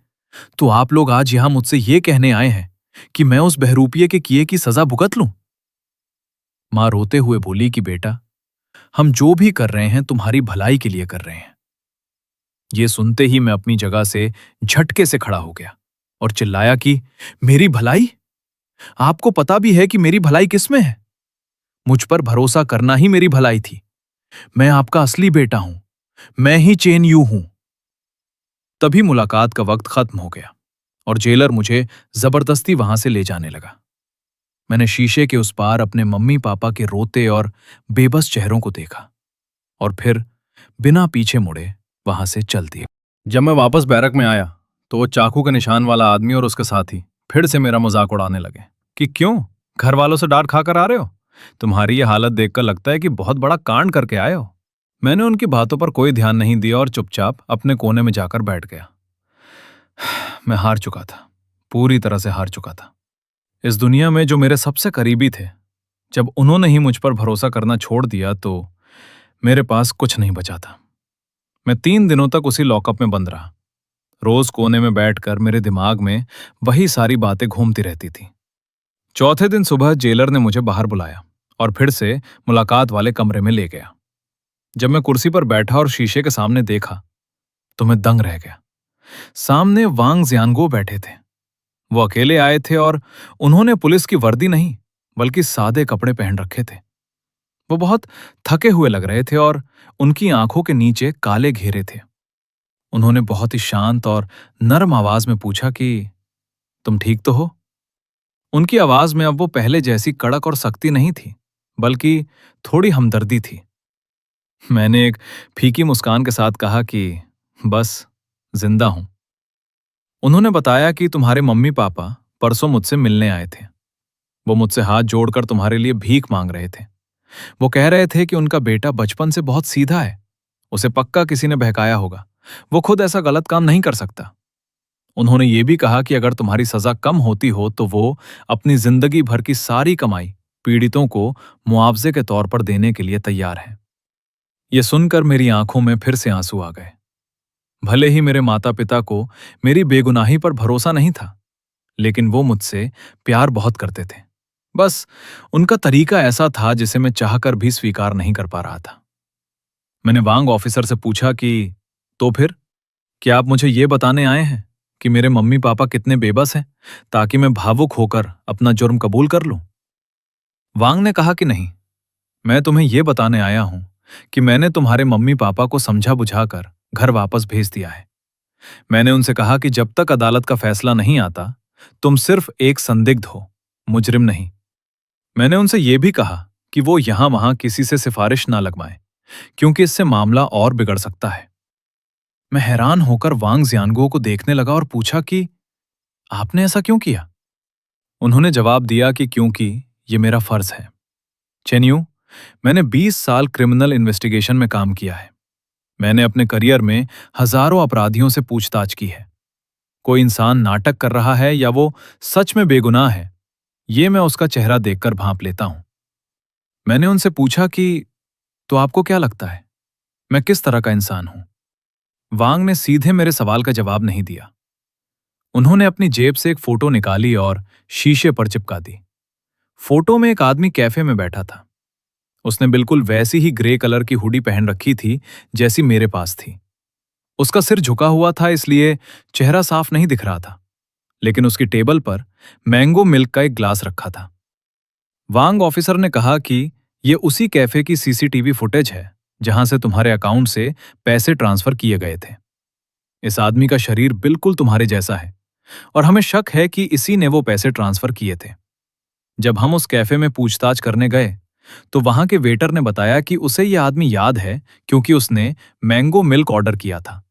तो आप लोग आज यहां मुझसे ये कहने आए हैं कि मैं उस बहरूपिये के किए की सजा भुगत लूं? मां रोते हुए बोली कि बेटा, हम जो भी कर रहे हैं तुम्हारी भलाई के लिए कर रहे हैं। ये सुनते ही मैं अपनी जगह से झटके से खड़ा हो गया और चिल्लाया कि मेरी भलाई? आपको पता भी है कि मेरी भलाई किसमें है? मुझ पर भरोसा करना ही मेरी भलाई थी। मैं आपका असली बेटा हूं। मैं ही चेन यू हूं। तभी मुलाकात का वक्त खत्म हो गया और जेलर मुझे जबरदस्ती वहां से ले जाने लगा। मैंने शीशे के उस पार अपने मम्मी पापा के रोते और बेबस चेहरों को देखा और फिर बिना पीछे मुड़े वहां से चल दिया। जब मैं वापस बैरक में आया तो वो चाकू के निशान वाला आदमी और उसके साथी फिर से मेरा मजाक उड़ाने लगे कि क्यों घर वालों से डांट खाकर आ रहे हो? तुम्हारी ये हालत देखकर लगता है कि बहुत बड़ा कांड करके आए हो। मैंने उनकी बातों पर कोई ध्यान नहीं दिया और चुपचाप अपने कोने में जाकर बैठ गया। मैं हार चुका था, पूरी तरह से हार चुका था। इस दुनिया में जो मेरे सबसे करीबी थे, जब उन्होंने ही मुझ पर भरोसा करना छोड़ दिया तो मेरे पास कुछ नहीं बचा था। मैं 3 दिनों तक उसी लॉकअप में बंद रहा। रोज कोने में बैठकर मेरे दिमाग में वही सारी बातें घूमती रहती थी। चौथे दिन सुबह जेलर ने मुझे बाहर बुलाया और फिर से मुलाकात वाले कमरे में ले गया। जब मैं कुर्सी पर बैठा और शीशे के सामने देखा तो मैं दंग रह गया। सामने वांग जियानगो बैठे थे। वो अकेले आए थे और उन्होंने पुलिस की वर्दी नहीं बल्कि सादे कपड़े पहन रखे थे। वो बहुत थके हुए लग रहे थे और उनकी आंखों के नीचे काले घेरे थे। उन्होंने बहुत ही शांत और नरम आवाज में पूछा कि तुम ठीक तो हो? उनकी आवाज में अब वो पहले जैसी कड़क और सख्ती नहीं थी, बल्कि थोड़ी हमदर्दी थी। मैंने एक फीकी मुस्कान के साथ कहा कि बस जिंदा हूं। उन्होंने बताया कि तुम्हारे मम्मी पापा परसों मुझसे मिलने आए थे। वो मुझसे हाथ जोड़कर तुम्हारे लिए भीख मांग रहे थे। वो कह रहे थे कि उनका बेटा बचपन से बहुत सीधा है, उसे पक्का किसी ने बहकाया होगा, वो खुद ऐसा गलत काम नहीं कर सकता। उन्होंने ये भी कहा कि अगर तुम्हारी सजा कम होती हो तो वो अपनी जिंदगी भर की सारी कमाई पीड़ितों को मुआवजे के तौर पर देने के लिए तैयार हैं। ये सुनकर मेरी आंखों में फिर से आंसू आ गए। भले ही मेरे माता पिता को मेरी बेगुनाही पर भरोसा नहीं था, लेकिन वो मुझसे प्यार बहुत करते थे। बस उनका तरीका ऐसा था जिसे मैं चाहकर भी स्वीकार नहीं कर पा रहा था। मैंने वांग ऑफिसर से पूछा कि तो फिर क्या आप मुझे ये बताने आए हैं कि मेरे मम्मी पापा कितने बेबस हैं ताकि मैं भावुक होकर अपना जुर्म कबूल कर लूं? वांग ने कहा कि नहीं, मैं तुम्हें यह बताने आया हूं कि मैंने तुम्हारे मम्मी पापा को समझा बुझाकर घर वापस भेज दिया है। मैंने उनसे कहा कि जब तक अदालत का फैसला नहीं आता तुम सिर्फ एक संदिग्ध हो, मुजरिम नहीं। मैंने उनसे यह भी कहा कि वो यहां वहां किसी से सिफारिश ना लगवाएं, क्योंकि इससे मामला और बिगड़ सकता है। मैं हैरान होकर वांग जियानगो को देखने लगा और पूछा कि आपने ऐसा क्यों किया? उन्होंने जवाब दिया कि क्योंकि ये मेरा फर्ज है। चेन्यू, मैंने 20 साल क्रिमिनल इन्वेस्टिगेशन में काम किया है। मैंने अपने करियर में हजारों अपराधियों से पूछताछ की है। कोई इंसान नाटक कर रहा है या वो सच में बेगुनाह है, ये मैं उसका चेहरा देखकर भांप लेता हूं। मैंने उनसे पूछा कि तो आपको क्या लगता है, मैं किस तरह का इंसान हूं? वांग ने सीधे मेरे सवाल का जवाब नहीं दिया। उन्होंने अपनी जेब से एक फोटो निकाली और शीशे पर चिपका दी। फोटो में एक आदमी कैफे में बैठा था। उसने बिल्कुल वैसी ही ग्रे कलर की हुडी पहन रखी थी जैसी मेरे पास थी। उसका सिर झुका हुआ था, इसलिए चेहरा साफ नहीं दिख रहा था, लेकिन उसकी टेबल पर मैंगो मिल्क का एक ग्लास रखा था। वांग ऑफिसर ने कहा कि यह उसी कैफे की सीसीटीवी फुटेज है जहां से तुम्हारे अकाउंट से पैसे ट्रांसफर किए गए थे। इस आदमी का शरीर बिल्कुल तुम्हारे जैसा है और हमें शक है कि इसी ने वो पैसे ट्रांसफर किए थे। जब हम उस कैफे में पूछताछ करने गए तो वहां के वेटर ने बताया कि उसे यह आदमी याद है क्योंकि उसने मैंगो मिल्क ऑर्डर किया था,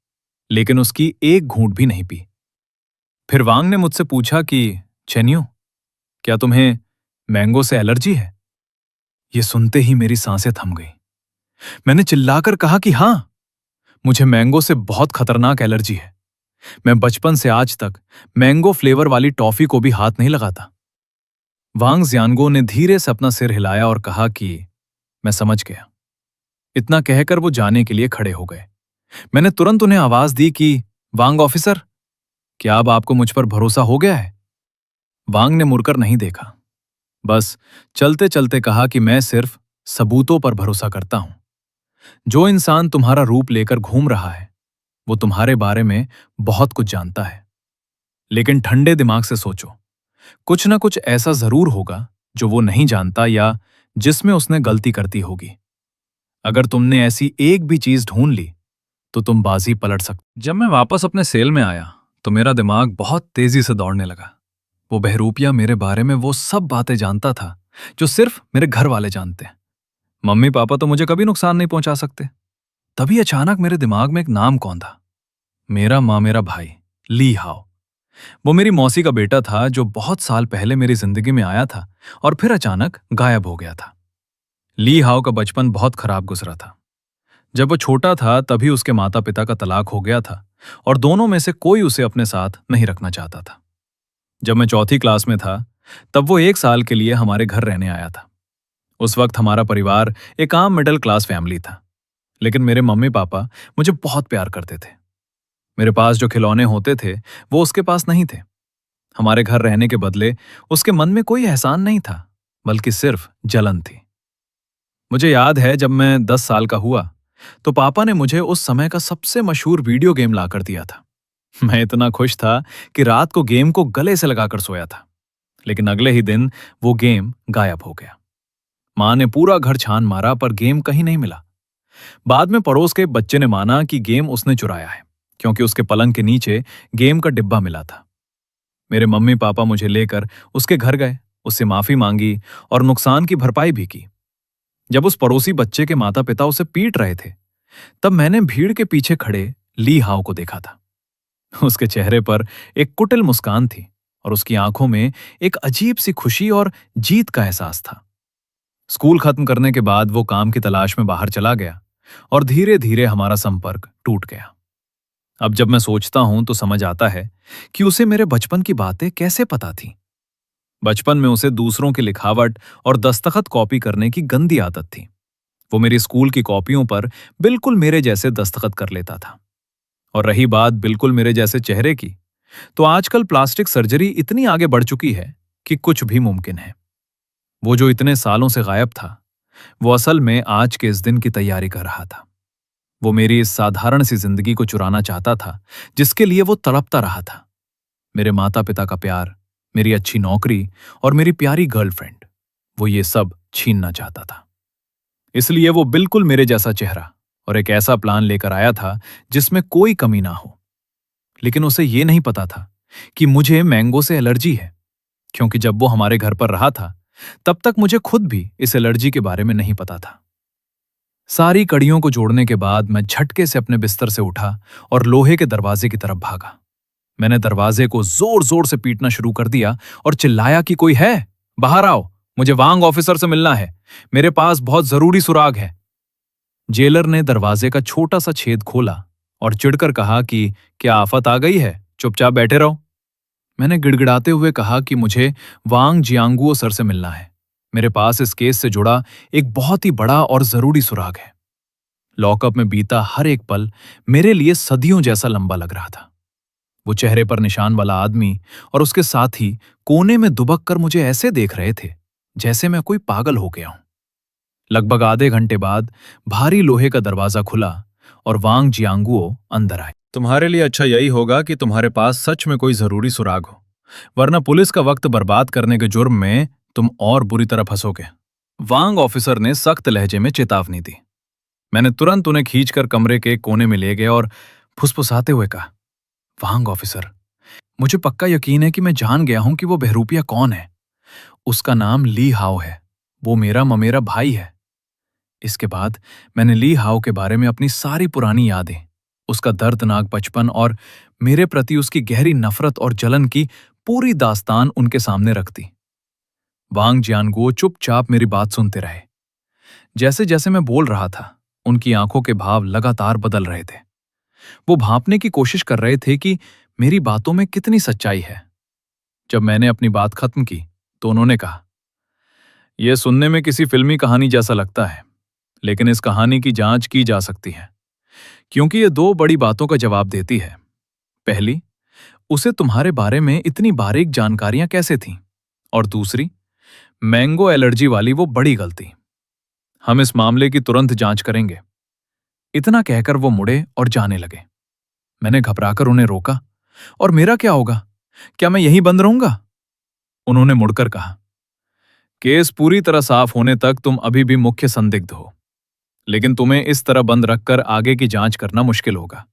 लेकिन उसकी एक घूंट भी नहीं पी। फिर वांग ने मुझसे पूछा कि चेन्यू, क्या तुम्हें मैंगो से एलर्जी है? ये सुनते ही मेरी सांसें थम गई। मैंने चिल्लाकर कहा कि हाँ, मुझे मैंगो से बहुत खतरनाक एलर्जी है। मैं बचपन से आज तक मैंगो फ्लेवर वाली टॉफी को भी हाथ नहीं लगाता। वांग जियानगो ने धीरे से अपना सिर हिलाया और कहा कि मैं समझ गया। इतना कहकर वो जाने के लिए खड़े हो गए। मैंने तुरंत उन्हें आवाज दी कि वांग ऑफिसर, क्या अब आपको मुझ पर भरोसा हो गया है? वांग ने मुड़कर नहीं देखा, बस चलते चलते कहा कि मैं सिर्फ सबूतों पर भरोसा करता हूं। जो इंसान तुम्हारा रूप लेकर घूम रहा है वो तुम्हारे बारे में बहुत कुछ जानता है। लेकिन ठंडे दिमाग से सोचो, कुछ ना कुछ ऐसा जरूर होगा जो वो नहीं जानता या जिसमें उसने गलती करती होगी। अगर तुमने ऐसी एक भी चीज ढूंढ ली तो तुम बाजी पलट सकते। जब मैं वापस अपने सेल में आया तो मेरा दिमाग बहुत तेजी से दौड़ने लगा। वो बहरूपिया मेरे बारे में वो सब बातें जानता था जो सिर्फ मेरे घर वाले जानते हैं। मम्मी पापा तो मुझे कभी नुकसान नहीं पहुंचा सकते। तभी अचानक मेरे दिमाग में एक नाम कौंधा, मेरा भाई ली हाओ। वो मेरी मौसी का बेटा था जो बहुत साल पहले मेरी जिंदगी में आया था और फिर अचानक गायब हो गया था। ली हाओ का बचपन बहुत खराब गुजरा था। जब वो छोटा था तभी उसके माता पिता का तलाक हो गया था और दोनों में से कोई उसे अपने साथ नहीं रखना चाहता था। जब मैं चौथी क्लास में था तब वो 1 साल के लिए हमारे घर रहने आया था। उस वक्त हमारा परिवार एक आम मिडिल क्लास फैमिली था, लेकिन मेरे मम्मी पापा मुझे बहुत प्यार करते थे। मेरे पास जो खिलौने होते थे वो उसके पास नहीं थे। हमारे घर रहने के बदले उसके मन में कोई एहसान नहीं था, बल्कि सिर्फ जलन थी। मुझे याद है जब मैं 10 साल का हुआ तो पापा ने मुझे उस समय का सबसे मशहूर वीडियो गेम लाकर दिया था। मैं इतना खुश था कि रात को गेम को गले से लगाकर सोया था, लेकिन अगले ही दिन वो गेम गायब हो गया। मां ने पूरा घर छान मारा पर गेम कहीं नहीं मिला। बाद में पड़ोस के एक बच्चे ने माना कि गेम उसने चुराया है, क्योंकि उसके पलंग के नीचे गेम का डिब्बा मिला था। मेरे मम्मी पापा मुझे लेकर उसके घर गए, उससे माफी मांगी और नुकसान की भरपाई भी की। जब उस पड़ोसी बच्चे के माता पिता उसे पीट रहे थे तब मैंने भीड़ के पीछे खड़े ली हाओ को देखा था। उसके चेहरे पर एक कुटिल मुस्कान थी और उसकी आंखों में एक अजीब सी खुशी और जीत का एहसास था। स्कूल खत्म करने के बाद वो काम की तलाश में बाहर चला गया और धीरे धीरे हमारा संपर्क टूट गया। अब जब मैं सोचता हूं तो समझ आता है कि उसे मेरे बचपन की बातें कैसे पता थी। बचपन में उसे दूसरों की लिखावट और दस्तखत कॉपी करने की गंदी आदत थी। वो मेरी स्कूल की कॉपियों पर बिल्कुल मेरे जैसे दस्तखत कर लेता था। और रही बात बिल्कुल मेरे जैसे चेहरे की, तो आजकल प्लास्टिक सर्जरी इतनी आगे बढ़ चुकी है कि कुछ भी मुमकिन है। वो जो इतने सालों से गायब था, वो असल में आज के इस दिन की तैयारी कर रहा था। वो मेरी इस साधारण सी जिंदगी को चुराना चाहता था जिसके लिए वो तड़पता रहा था। मेरे माता पिता का प्यार, मेरी अच्छी नौकरी और मेरी प्यारी गर्लफ्रेंड, वो ये सब छीनना चाहता था। इसलिए वो बिल्कुल मेरे जैसा चेहरा और एक ऐसा प्लान लेकर आया था जिसमें कोई कमी ना हो। लेकिन उसे ये नहीं पता था कि मुझे मैंगो से एलर्जी है, क्योंकि जब वो हमारे घर पर रहा था तब तक मुझे खुद भी इस एलर्जी के बारे में नहीं पता था। सारी कड़ियों को जोड़ने के बाद मैं झटके से अपने बिस्तर से उठा और लोहे के दरवाजे की तरफ भागा। मैंने दरवाजे को जोर जोर से पीटना शुरू कर दिया और चिल्लाया कि कोई है, बाहर आओ, मुझे वांग ऑफिसर से मिलना है, मेरे पास बहुत जरूरी सुराग है। जेलर ने दरवाजे का छोटा सा छेद खोला और चिढ़कर कहा कि क्या आफत आ गई है, चुपचाप बैठे रहो। मैंने गिड़गिड़ाते हुए कहा कि मुझे वांग जियांगुओ सर से मिलना है। मेरे पास इस केस से जुड़ा एक बहुत ही बड़ा और जरूरी सुराग है। लॉकअप में बीता हर एक पल मेरे लिए सदियों जैसा लंबा लग रहा था। वो चेहरे पर निशान वाला आदमी और उसके साथी कोने में दुबक कर मुझे ऐसे देख रहे थे जैसे मैं कोई पागल हो गया हूं। लगभग आधे घंटे बाद भारी लोहे का दरवाजा खुला और वांग जियांगुओ अंदर आए। तुम्हारे लिए अच्छा यही होगा कि तुम्हारे पास सच में कोई जरूरी सुराग हो, वरना पुलिस का वक्त बर्बाद करने के जुर्म में तुम और बुरी तरह फंसोगे, वांग ऑफिसर ने सख्त लहजे में चेतावनी दी। मैंने तुरंत उन्हें खींचकर कमरे के कोने में ले गया और फुसफुसाते हुए कहा, वांग ऑफिसर, मुझे पक्का यकीन है कि मैं जान गया हूं कि वो बहरूपिया कौन है। उसका नाम ली हाओ है। वो मेरा ममेरा भाई है। इसके बाद मैंने ली हाओ के बारे में अपनी सारी पुरानी यादें, उसका दर्दनाक बचपन और मेरे प्रति उसकी गहरी नफरत और जलन की पूरी दास्तान उनके सामने रख दी। वांग जियांगुओ चुपचाप मेरी बात सुनते रहे, जैसे जैसे मैं बोल रहा था, उनकी आंखों के भाव लगातार बदल रहे थे। वो भांपने की कोशिश कर रहे थे कि मेरी बातों में कितनी सच्चाई है। जब मैंने अपनी बात खत्म की तो उन्होंने कहा, यह सुनने में किसी फिल्मी कहानी जैसा लगता है, लेकिन इस कहानी की जांच की जा सकती है, क्योंकि ये दो बड़ी बातों का जवाब देती है। पहली, उसे तुम्हारे बारे में इतनी बारीक जानकारियां कैसे थीं? और दूसरी, मैंगो एलर्जी वाली वो बड़ी गलती। हम इस मामले की तुरंत जांच करेंगे। इतना कहकर वो मुड़े और जाने लगे। मैंने घबराकर उन्हें रोका, और मेरा क्या होगा? क्या मैं यहीं बंद रहूंगा? उन्होंने मुड़कर कहा, केस पूरी तरह साफ होने तक तुम अभी भी मुख्य संदिग्ध हो, लेकिन तुम्हें इस तरह बंद रखकर आगे की जांच करना मुश्किल होगा।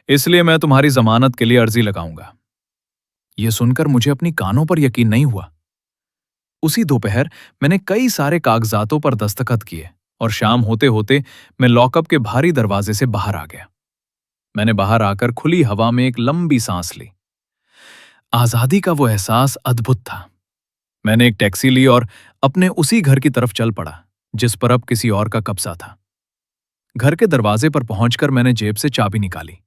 इसलिए मैं तुम्हारी जमानत के लिए अर्जी लगाऊंगा। यह सुनकर मुझे अपनी कानों पर यकीन नहीं हुआ। उसी दोपहर मैंने कई सारे कागजातों पर दस्तखत किए और शाम होते होते मैं लॉकअप के भारी दरवाजे से बाहर आ गया। मैंने बाहर आकर खुली हवा में एक लंबी सांस ली। आजादी का वो एहसास अद्भुत था। मैंने एक टैक्सी ली और अपने उसी घर की तरफ चल पड़ा जिस पर अब किसी और का कब्जा था। घर के दरवाजे पर पहुंचकर मैंने जेब से चाबी निकाली।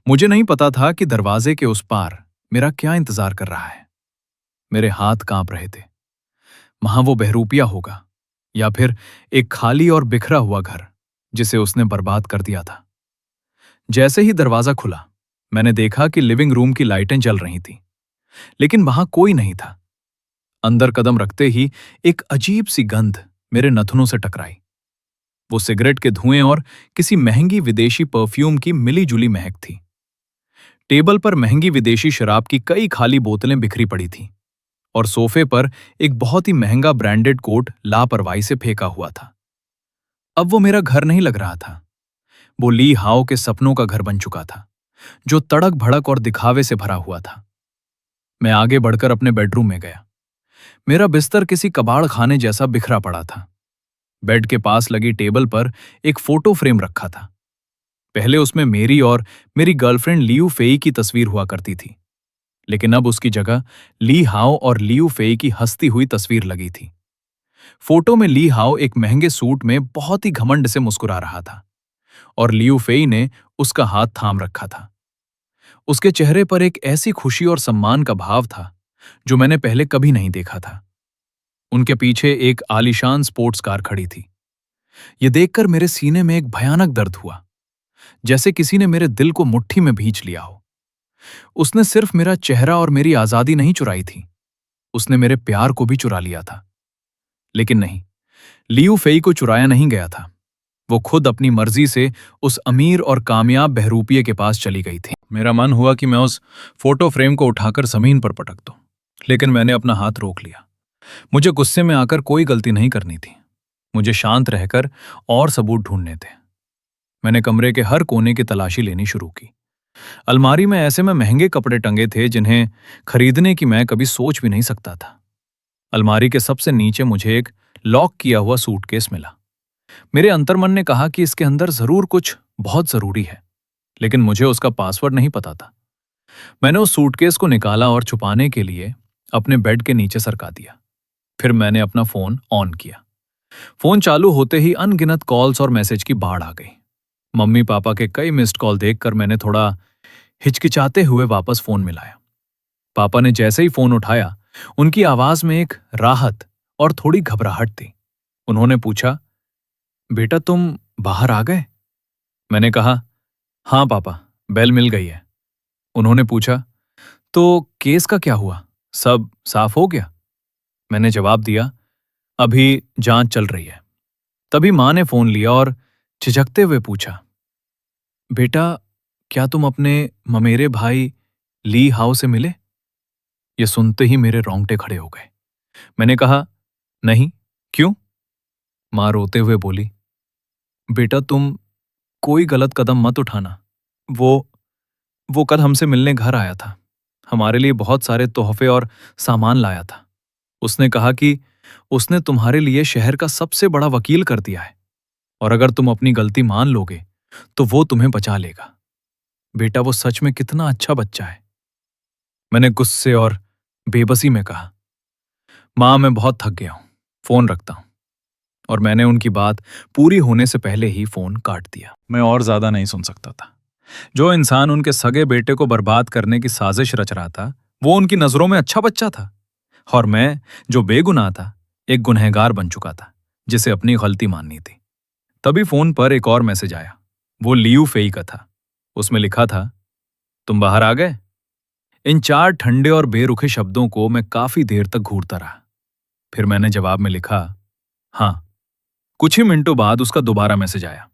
मुझे नहीं पता था कि दरवाजे के उस पार मेरा क्या इंतजार कर रहा है। मेरे हाथ कांप रहे थे। वहां वो बहरूपिया होगा, या फिर एक खाली और बिखरा हुआ घर जिसे उसने बर्बाद कर दिया था। जैसे ही दरवाजा खुला, मैंने देखा कि लिविंग रूम की लाइटें जल रही थीं, लेकिन वहां कोई नहीं था। अंदर कदम रखते ही एक अजीब सी गंध मेरे नथुनों से टकराई। वो सिगरेट के धुएं और किसी महंगी विदेशी परफ्यूम की मिली-जुली महक थी। टेबल पर महंगी विदेशी शराब की कई खाली बोतलें बिखरी पड़ी थीं, और सोफे पर एक बहुत ही महंगा ब्रांडेड कोट लापरवाही से फेंका हुआ था। अब वो मेरा घर नहीं लग रहा था। वो ली हाओ के सपनों का घर बन चुका था, जो तड़क भड़क और दिखावे से भरा हुआ था। मैं आगे बढ़कर अपने बेडरूम में गया। मेरा बिस्तर किसी कबाड़ खाने जैसा बिखरा पड़ा था। बेड के पास लगी टेबल पर एक फोटो फ्रेम रखा था। पहले उसमें मेरी और मेरी गर्लफ्रेंड लियू फेई की तस्वीर हुआ करती थी, लेकिन अब उसकी जगह ली हाओ और लियू फेई की हंसती हुई तस्वीर लगी थी। फोटो में ली हाओ एक महंगे सूट में बहुत ही घमंड से मुस्कुरा रहा था, और लियू फेई ने उसका हाथ थाम रखा था। उसके चेहरे पर एक ऐसी खुशी और सम्मान का भाव था जो मैंने पहले कभी नहीं देखा था। उनके पीछे एक आलीशान स्पोर्ट्स कार खड़ी थी। यह देखकर मेरे सीने में एक भयानक दर्द हुआ, जैसे किसी ने मेरे दिल को मुट्ठी में भींच लिया हो। उसने सिर्फ मेरा चेहरा और मेरी आजादी नहीं चुराई थी, उसने मेरे प्यार को भी चुरा लिया था। लेकिन नहीं, लियू फेई को चुराया नहीं गया था। वो खुद अपनी मर्जी से उस अमीर और कामयाब बहरूपिये के पास चली गई थी। मेरा मन हुआ कि मैं उस फोटो फ्रेम को उठाकर जमीन पर पटक दूं, लेकिन मैंने अपना हाथ रोक लिया। मुझे गुस्से में आकर कोई गलती नहीं करनी थी। मुझे शांत रहकर और सबूत ढूंढने थे। मैंने कमरे के हर कोने की तलाशी लेनी शुरू की। अलमारी में ऐसे में महंगे कपड़े टंगे थे जिन्हें खरीदने की मैं कभी सोच भी नहीं सकता था। अलमारी के सबसे नीचे मुझे एक लॉक किया हुआ सूटकेस मिला। मेरे अंतर्मन ने कहा कि इसके अंदर जरूर कुछ बहुत जरूरी है, लेकिन मुझे उसका पासवर्ड नहीं पता था। मैंने उस सूटकेस को निकाला और छुपाने के लिए अपने बेड के नीचे सरका दिया। फिर मैंने अपना फोन ऑन किया। फोन चालू होते ही अनगिनत कॉल्स और मैसेज की बाढ़ आ गई। मम्मी पापा के कई मिस्ड कॉल देखकर मैंने थोड़ा हिचकिचाते हुए वापस फोन मिलाया। पापा ने जैसे ही फोन उठाया, उनकी आवाज में एक राहत और थोड़ी घबराहट थी। उन्होंने पूछा, बेटा तुम बाहर आ गए? मैंने कहा, हाँ पापा, बेल मिल गई है। उन्होंने पूछा, तो केस का क्या हुआ? सब साफ हो गया? मैंने जवाब दिया, अभी जांच चल रही है। तभी मां ने फोन लिया और झिझकते हुए पूछा, बेटा क्या तुम अपने ममेरे भाई ली हाओ से मिले? यह सुनते ही मेरे रोंगटे खड़े हो गए। मैंने कहा, नहीं, क्यों? मां रोते हुए बोली, बेटा तुम कोई गलत कदम मत उठाना। वो कल हमसे मिलने घर आया था। हमारे लिए बहुत सारे तोहफे और सामान लाया था। उसने कहा कि उसने तुम्हारे लिए शहर का सबसे बड़ा वकील कर दिया है, और अगर तुम अपनी गलती मान लोगे तो वो तुम्हें बचा लेगा। बेटा वो सच में कितना अच्छा बच्चा है। मैंने गुस्से और बेबसी में कहा, मां मैं बहुत थक गया हूं, फोन रखता हूं। और मैंने उनकी बात पूरी होने से पहले ही फोन काट दिया। मैं और ज्यादा नहीं सुन सकता था। जो इंसान उनके सगे बेटे को बर्बाद करने की साजिश रच रहा था, वो उनकी नजरों में अच्छा बच्चा था, और मैं, जो बेगुनाह था, एक गुनहगार बन चुका था जिसे अपनी गलती माननी थी। तभी फोन पर एक और मैसेज आया। वो लियू फेई का था। उसमें लिखा था, तुम बाहर आ गए। इन 4 ठंडे और बेरुखे शब्दों को मैं काफी देर तक घूरता रहा। फिर मैंने जवाब में लिखा, हाँ। कुछ ही मिनटों बाद उसका दोबारा मैसेज आया,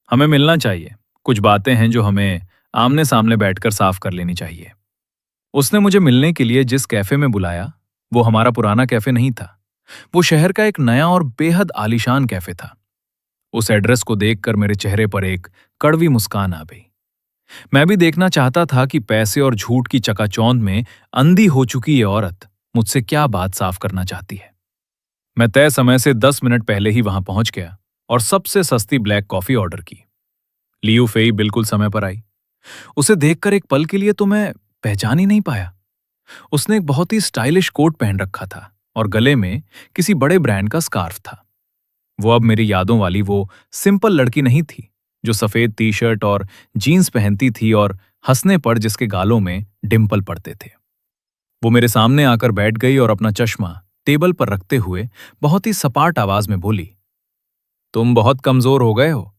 हमें मिलना चाहिए, कुछ बातें हैं जो हमें आमने सामने बैठकर साफ कर लेनी चाहिए। उसने मुझे मिलने के लिए जिस कैफे में बुलाया, वो हमारा पुराना कैफे नहीं था। वो शहर का एक नया और बेहद आलीशान कैफे था। उस एड्रेस को देखकर मेरे चेहरे पर एक कड़वी मुस्कान आ गई। मैं भी देखना चाहता था कि पैसे और झूठ की चकाचौंध में अंधी हो चुकी ये औरत मुझसे क्या बात साफ करना चाहती है। मैं तय समय से 10 मिनट पहले ही वहां पहुंच गया और सबसे सस्ती ब्लैक कॉफी ऑर्डर की। लियू फेई बिल्कुल समय पर आई। उसे देखकर एक पल के लिए तो मैं पहचान ही नहीं पाया। उसने एक बहुत ही स्टाइलिश कोट पहन रखा था और गले में किसी बड़े ब्रांड का स्कार्फ था। वो अब मेरी यादों वाली वो सिंपल लड़की नहीं थी जो सफेद टी शर्ट और जीन्स पहनती थी और हंसने पर जिसके गालों में डिंपल पड़ते थे। वो मेरे सामने आकर बैठ गई और अपना चश्मा टेबल पर रखते हुए बहुत ही सपाट आवाज में बोली, तुम बहुत कमजोर हो गए हो।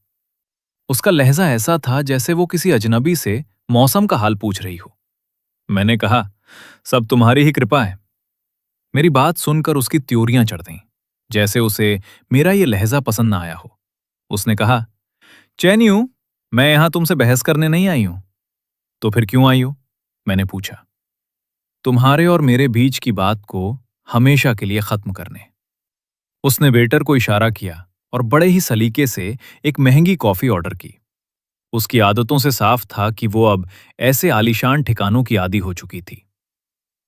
उसका लहजा ऐसा था जैसे वो किसी अजनबी से मौसम का हाल पूछ रही हो। मैंने कहा, सब तुम्हारी ही कृपा है। मेरी बात सुनकर उसकी त्योरियां चढ़ गईं, जैसे उसे मेरा ये लहजा पसंद ना आया हो। उसने कहा, चैन्यू, मैं यहां तुमसे बहस करने नहीं आई हूं। तो फिर क्यों आई हो? मैंने पूछा। तुम्हारे और मेरे बीच की बात को हमेशा के लिए खत्म करने। उसने वेटर को इशारा किया और बड़े ही सलीके से एक महंगी कॉफी ऑर्डर की। उसकी आदतों से साफ था कि वो अब ऐसे आलीशान ठिकानों की आदी हो चुकी थी।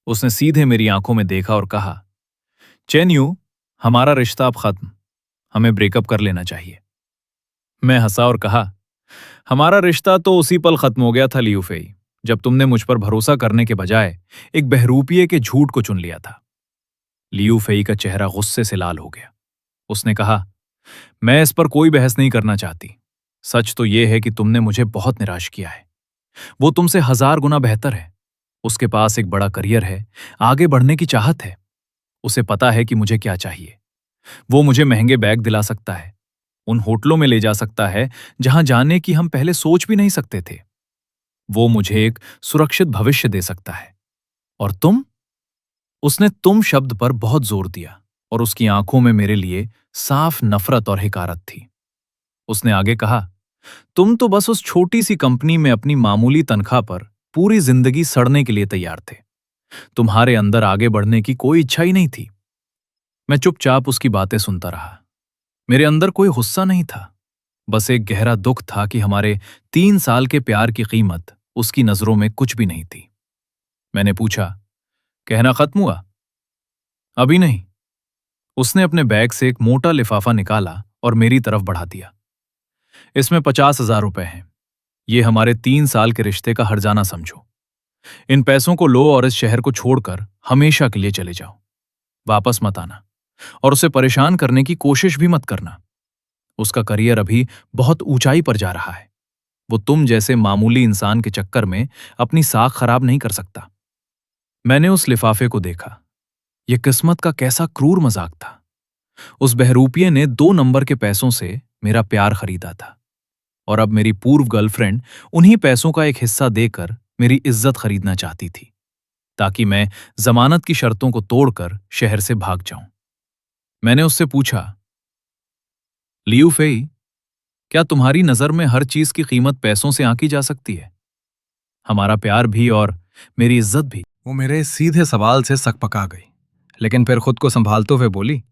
उसने सीधे मेरी आंखों में देखा और कहा, चैन्यू, हमारा रिश्ता अब खत्म, हमें ब्रेकअप कर लेना चाहिए। मैं हंसा और कहा, हमारा रिश्ता तो उसी पल खत्म हो गया था लियू फेई, जब तुमने मुझ पर भरोसा करने के बजाय एक बहरूपिये के झूठ को चुन लिया था। लियू फेई का चेहरा गुस्से से लाल हो गया। उसने कहा, मैं इस पर कोई बहस नहीं करना चाहती। सच तो यह है कि तुमने मुझे बहुत निराश किया है। वो तुमसे 1000 गुना बेहतर है। उसके पास एक बड़ा करियर है, आगे बढ़ने की चाहत है। उसे पता है कि मुझे क्या चाहिए। वो मुझे महंगे बैग दिला सकता है, उन होटलों में ले जा सकता है जहां जाने की हम पहले सोच भी नहीं सकते थे। वो मुझे एक सुरक्षित भविष्य दे सकता है। और तुम? उसने तुम शब्द पर बहुत जोर दिया और उसकी आंखों में मेरे लिए साफ नफरत और हिकारत थी। उसने आगे कहा, तुम तो बस उस छोटी सी कंपनी में अपनी मामूली तनख्वाह पर पूरी जिंदगी सड़ने के लिए तैयार थे। तुम्हारे अंदर आगे बढ़ने की कोई इच्छा ही नहीं थी। मैं चुपचाप उसकी बातें सुनता रहा। मेरे अंदर कोई गुस्सा नहीं था, बस एक गहरा दुख था कि हमारे 3 साल के प्यार की कीमत उसकी नजरों में कुछ भी नहीं थी। मैंने पूछा, कहना खत्म हुआ? अभी नहीं। उसने अपने बैग से एक मोटा लिफाफा निकाला और मेरी तरफ बढ़ा दिया। इसमें 50,000 रुपए हैं। ये हमारे 3 साल के रिश्ते का हर्जाना समझो। इन पैसों को लो और इस शहर को छोड़कर हमेशा के लिए चले जाओ। वापस मत आना और उसे परेशान करने की कोशिश भी मत करना। उसका करियर अभी बहुत ऊंचाई पर जा रहा है। वो तुम जैसे मामूली इंसान के चक्कर में अपनी साख खराब नहीं कर सकता। मैंने उस लिफाफे को देखा। यह किस्मत का कैसा क्रूर मजाक था। उस बहरूपिये ने 2 नंबर के पैसों से मेरा प्यार खरीदा था और अब मेरी पूर्व गर्लफ्रेंड उन्हीं पैसों का एक हिस्सा देकर मेरी इज्जत खरीदना चाहती थी, ताकि मैं जमानत की शर्तों को तोड़कर शहर से भाग जाऊं। मैंने उससे पूछा, लियू फेई, क्या तुम्हारी नजर में हर चीज की कीमत पैसों से आंकी जा सकती है? हमारा प्यार भी और मेरी इज्जत भी? वो मेरे सीधे सवाल से सकपका गई, लेकिन फिर खुद को संभालते हुए बोली,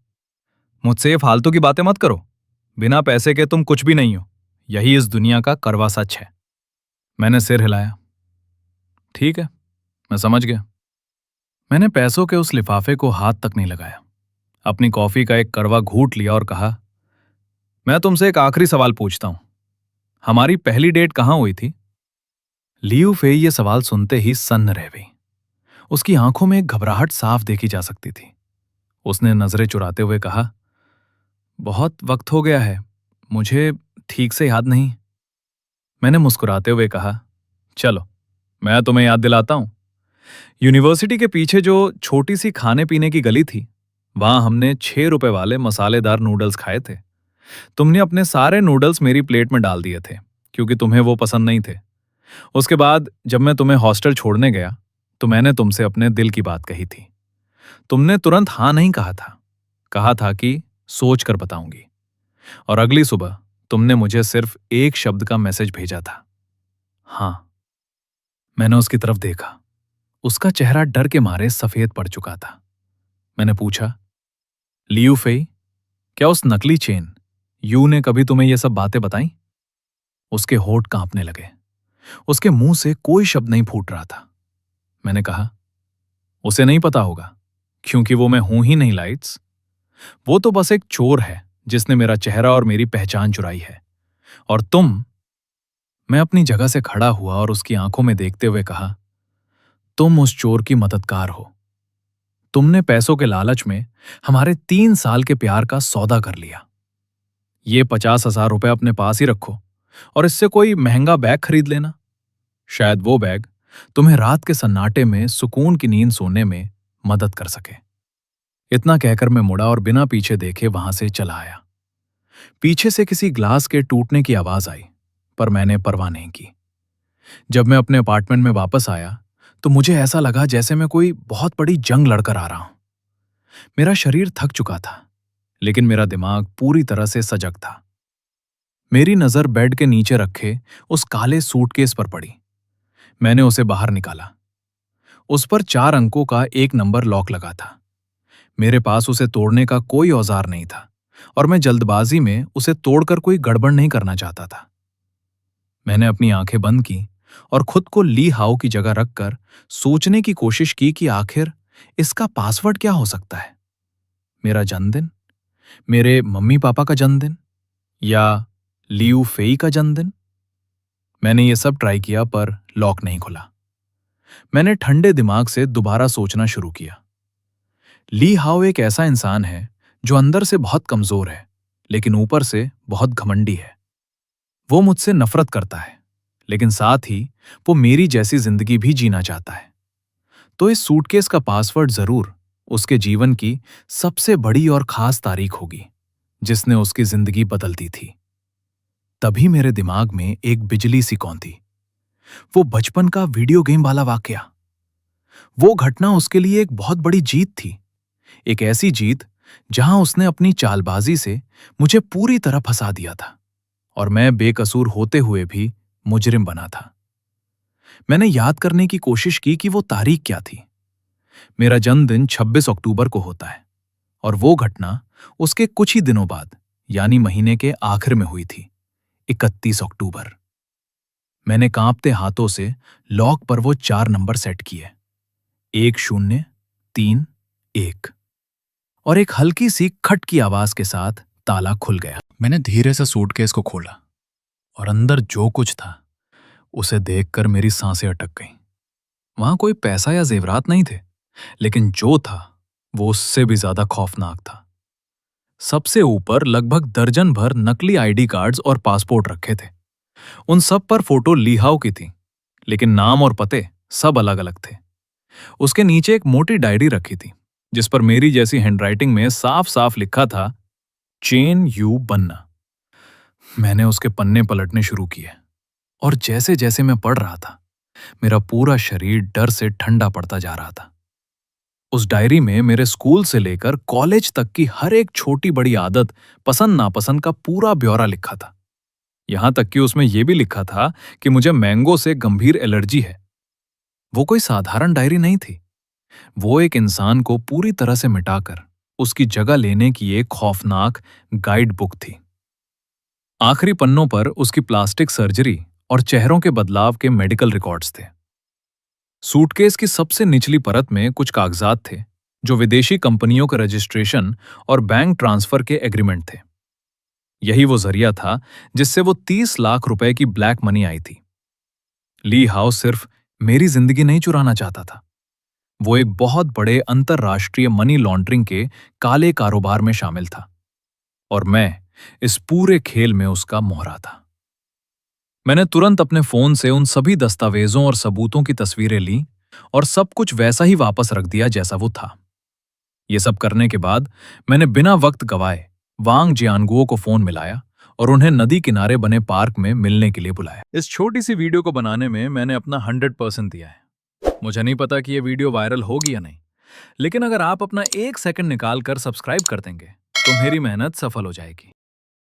मुझसे ये फालतू की बातें मत करो। बिना पैसे के तुम कुछ भी नहीं हो। यही इस दुनिया का कड़वा सच है। मैंने सिर हिलाया। ठीक है, मैं समझ गया। मैंने पैसों के उस लिफाफे को हाथ तक नहीं लगाया। अपनी कॉफी का एक कड़वा घूंट लिया और कहा, मैं तुमसे एक आखिरी सवाल पूछता हूं। हमारी पहली डेट कहां हुई थी? लियू फेई ये सवाल सुनते ही सन्न रह गई। उसकी आंखों में एक घबराहट साफ देखी जा सकती थी। उसने नजरें चुराते हुए कहा, बहुत वक्त हो गया है, मुझे ठीक से याद नहीं। मैंने मुस्कुराते हुए कहा, चलो मैं तुम्हें याद दिलाता हूं। यूनिवर्सिटी के पीछे जो छोटी सी खाने पीने की गली थी, वहां हमने 6 रुपए वाले मसालेदार नूडल्स खाए थे। तुमने अपने सारे नूडल्स मेरी प्लेट में डाल दिए थे क्योंकि तुम्हें वो पसंद नहीं थे। उसके बाद जब मैं तुम्हें हॉस्टल छोड़ने गया तो मैंने तुमसे अपने दिल की बात कही थी। तुमने तुरंत हाँ नहीं कहा था कि सोच कर बताऊंगी। और अगली सुबह तुमने मुझे सिर्फ एक शब्द का मैसेज भेजा था, हाँ। मैंने उसकी तरफ देखा। उसका चेहरा डर के मारे सफेद पड़ चुका था। मैंने पूछा, लियू फेई, क्या उस नकली चेन यू ने कभी तुम्हें ये सब बातें बताई? उसके होठ कांपने लगे। उसके मुंह से कोई शब्द नहीं फूट रहा था। मैंने कहा, उसे नहीं पता होगा क्योंकि वो मैं हूं ही नहीं लाइट्स। वो तो बस एक चोर है जिसने मेरा चेहरा और मेरी पहचान चुराई है। और तुम। मैं अपनी जगह से खड़ा हुआ और उसकी आंखों में देखते हुए कहा, तुम उस चोर की मददगार हो। तुमने पैसों के लालच में हमारे 3 साल के प्यार का सौदा कर लिया। ये 50,000 रुपए अपने पास ही रखो और इससे कोई महंगा बैग खरीद लेना। शायद वो बैग तुम्हें रात के सन्नाटे में सुकून की नींद सोने में मदद कर सके। इतना कहकर मैं मुड़ा और बिना पीछे देखे वहां से चला आया। पीछे से किसी ग्लास के टूटने की आवाज आई, पर मैंने परवाह नहीं की। जब मैं अपने अपार्टमेंट में वापस आया तो मुझे ऐसा लगा जैसे मैं कोई बहुत बड़ी जंग लड़कर आ रहा हूं। मेरा शरीर थक चुका था, लेकिन मेरा दिमाग पूरी तरह से सजग था। मेरी नजर बेड के नीचे रखे उस काले सूटकेस पर पड़ी। मैंने उसे बाहर निकाला। उस पर 4 अंकों का एक नंबर लॉक लगा था। मेरे पास उसे तोड़ने का कोई औजार नहीं था और मैं जल्दबाजी में उसे तोड़कर कोई गड़बड़ नहीं करना चाहता था। मैंने अपनी आंखें बंद की और खुद को ली हाउ की जगह रखकर सोचने की कोशिश की कि आखिर इसका पासवर्ड क्या हो सकता है। मेरा जन्मदिन, मेरे मम्मी पापा का जन्मदिन, या लियू फेई का जन्मदिन। मैंने ये सब ट्राई किया पर लॉक नहीं खुला। मैंने ठंडे दिमाग से दोबारा सोचना शुरू किया। ली हाउ एक ऐसा इंसान है जो अंदर से बहुत कमजोर है, लेकिन ऊपर से बहुत घमंडी है। वो मुझसे नफरत करता है, लेकिन साथ ही वो मेरी जैसी जिंदगी भी जीना चाहता है। तो इस सूटकेस का पासवर्ड जरूर उसके जीवन की सबसे बड़ी और खास तारीख होगी जिसने उसकी जिंदगी बदल दी थी। तभी मेरे दिमाग में एक बिजली सी कौंधी। वो बचपन का वीडियो गेम वाला वाकया। वो घटना उसके लिए एक बहुत बड़ी जीत थी। एक ऐसी जीत जहां उसने अपनी चालबाजी से मुझे पूरी तरह फंसा दिया था और मैं बेकसूर होते हुए भी मुजरिम बना था। मैंने याद करने की कोशिश की कि वो तारीख क्या थी। मेरा जन्मदिन 26 अक्टूबर को होता है और वो घटना उसके कुछ ही दिनों बाद यानी महीने के आखिर में हुई थी, 31 अक्टूबर। मैंने कांपते हाथों से लॉक पर वो 4 नंबर सेट किए, 1031, और एक हल्की सी खट की आवाज के साथ ताला खुल गया। मैंने धीरे से सूटकेस को खोला और अंदर जो कुछ था उसे देखकर मेरी सांसें अटक गईं। वहां कोई पैसा या जेवरात नहीं थे, लेकिन जो था वो उससे भी ज्यादा खौफनाक था। सबसे ऊपर लगभग दर्जन भर नकली आईडी कार्ड्स और पासपोर्ट रखे थे। उन सब पर फोटो लीहाव की थी, लेकिन नाम और पते सब अलग अलग थे। उसके नीचे एक मोटी डायरी रखी थी जिस पर मेरी जैसी हैंडराइटिंग में साफ साफ लिखा था, चेन यू बनना। मैंने उसके पन्ने पलटने शुरू किए और जैसे जैसे मैं पढ़ रहा था मेरा पूरा शरीर डर से ठंडा पड़ता जा रहा था। उस डायरी में मेरे स्कूल से लेकर कॉलेज तक की हर एक छोटी बड़ी आदत, पसंद नापसंद का पूरा ब्यौरा लिखा था। यहां तक कि उसमें यह भी लिखा था कि मुझे मैंगो से गंभीर एलर्जी है। वो कोई साधारण डायरी नहीं थी। वो एक इंसान को पूरी तरह से मिटाकर उसकी जगह लेने की एक खौफनाक गाइड बुक थी। आखिरी पन्नों पर उसकी प्लास्टिक सर्जरी और चेहरों के बदलाव के मेडिकल रिकॉर्ड्स थे। सूटकेस की सबसे निचली परत में कुछ कागजात थे जो विदेशी कंपनियों के रजिस्ट्रेशन और बैंक ट्रांसफर के एग्रीमेंट थे। यही वो जरिया था जिससे वो 30 लाख रुपए की ब्लैक मनी आई थी। ली हाउ सिर्फ मेरी जिंदगी नहीं चुराना चाहता था, वो एक बहुत बड़े अंतर्राष्ट्रीय मनी लॉन्ड्रिंग के काले कारोबार में शामिल था। और मैं इस पूरे खेल में उसका मोहरा था। मैंने तुरंत अपने फोन से उन सभी दस्तावेजों और सबूतों की तस्वीरें ली और सब कुछ वैसा ही वापस रख दिया जैसा वो था। ये सब करने के बाद मैंने बिना वक्त गवाए वांग जियानगुओ को फोन मिलाया और उन्हें नदी किनारे बने पार्क में मिलने के लिए बुलाया। इस छोटी सी वीडियो को बनाने में मैंने अपना 100% दिया है। मुझे नहीं पता कि ये वीडियो वायरल होगी या नहीं, लेकिन अगर आप अपना 1 सेकंड निकाल कर सब्सक्राइब कर देंगे तो मेरी मेहनत सफल हो जाएगी।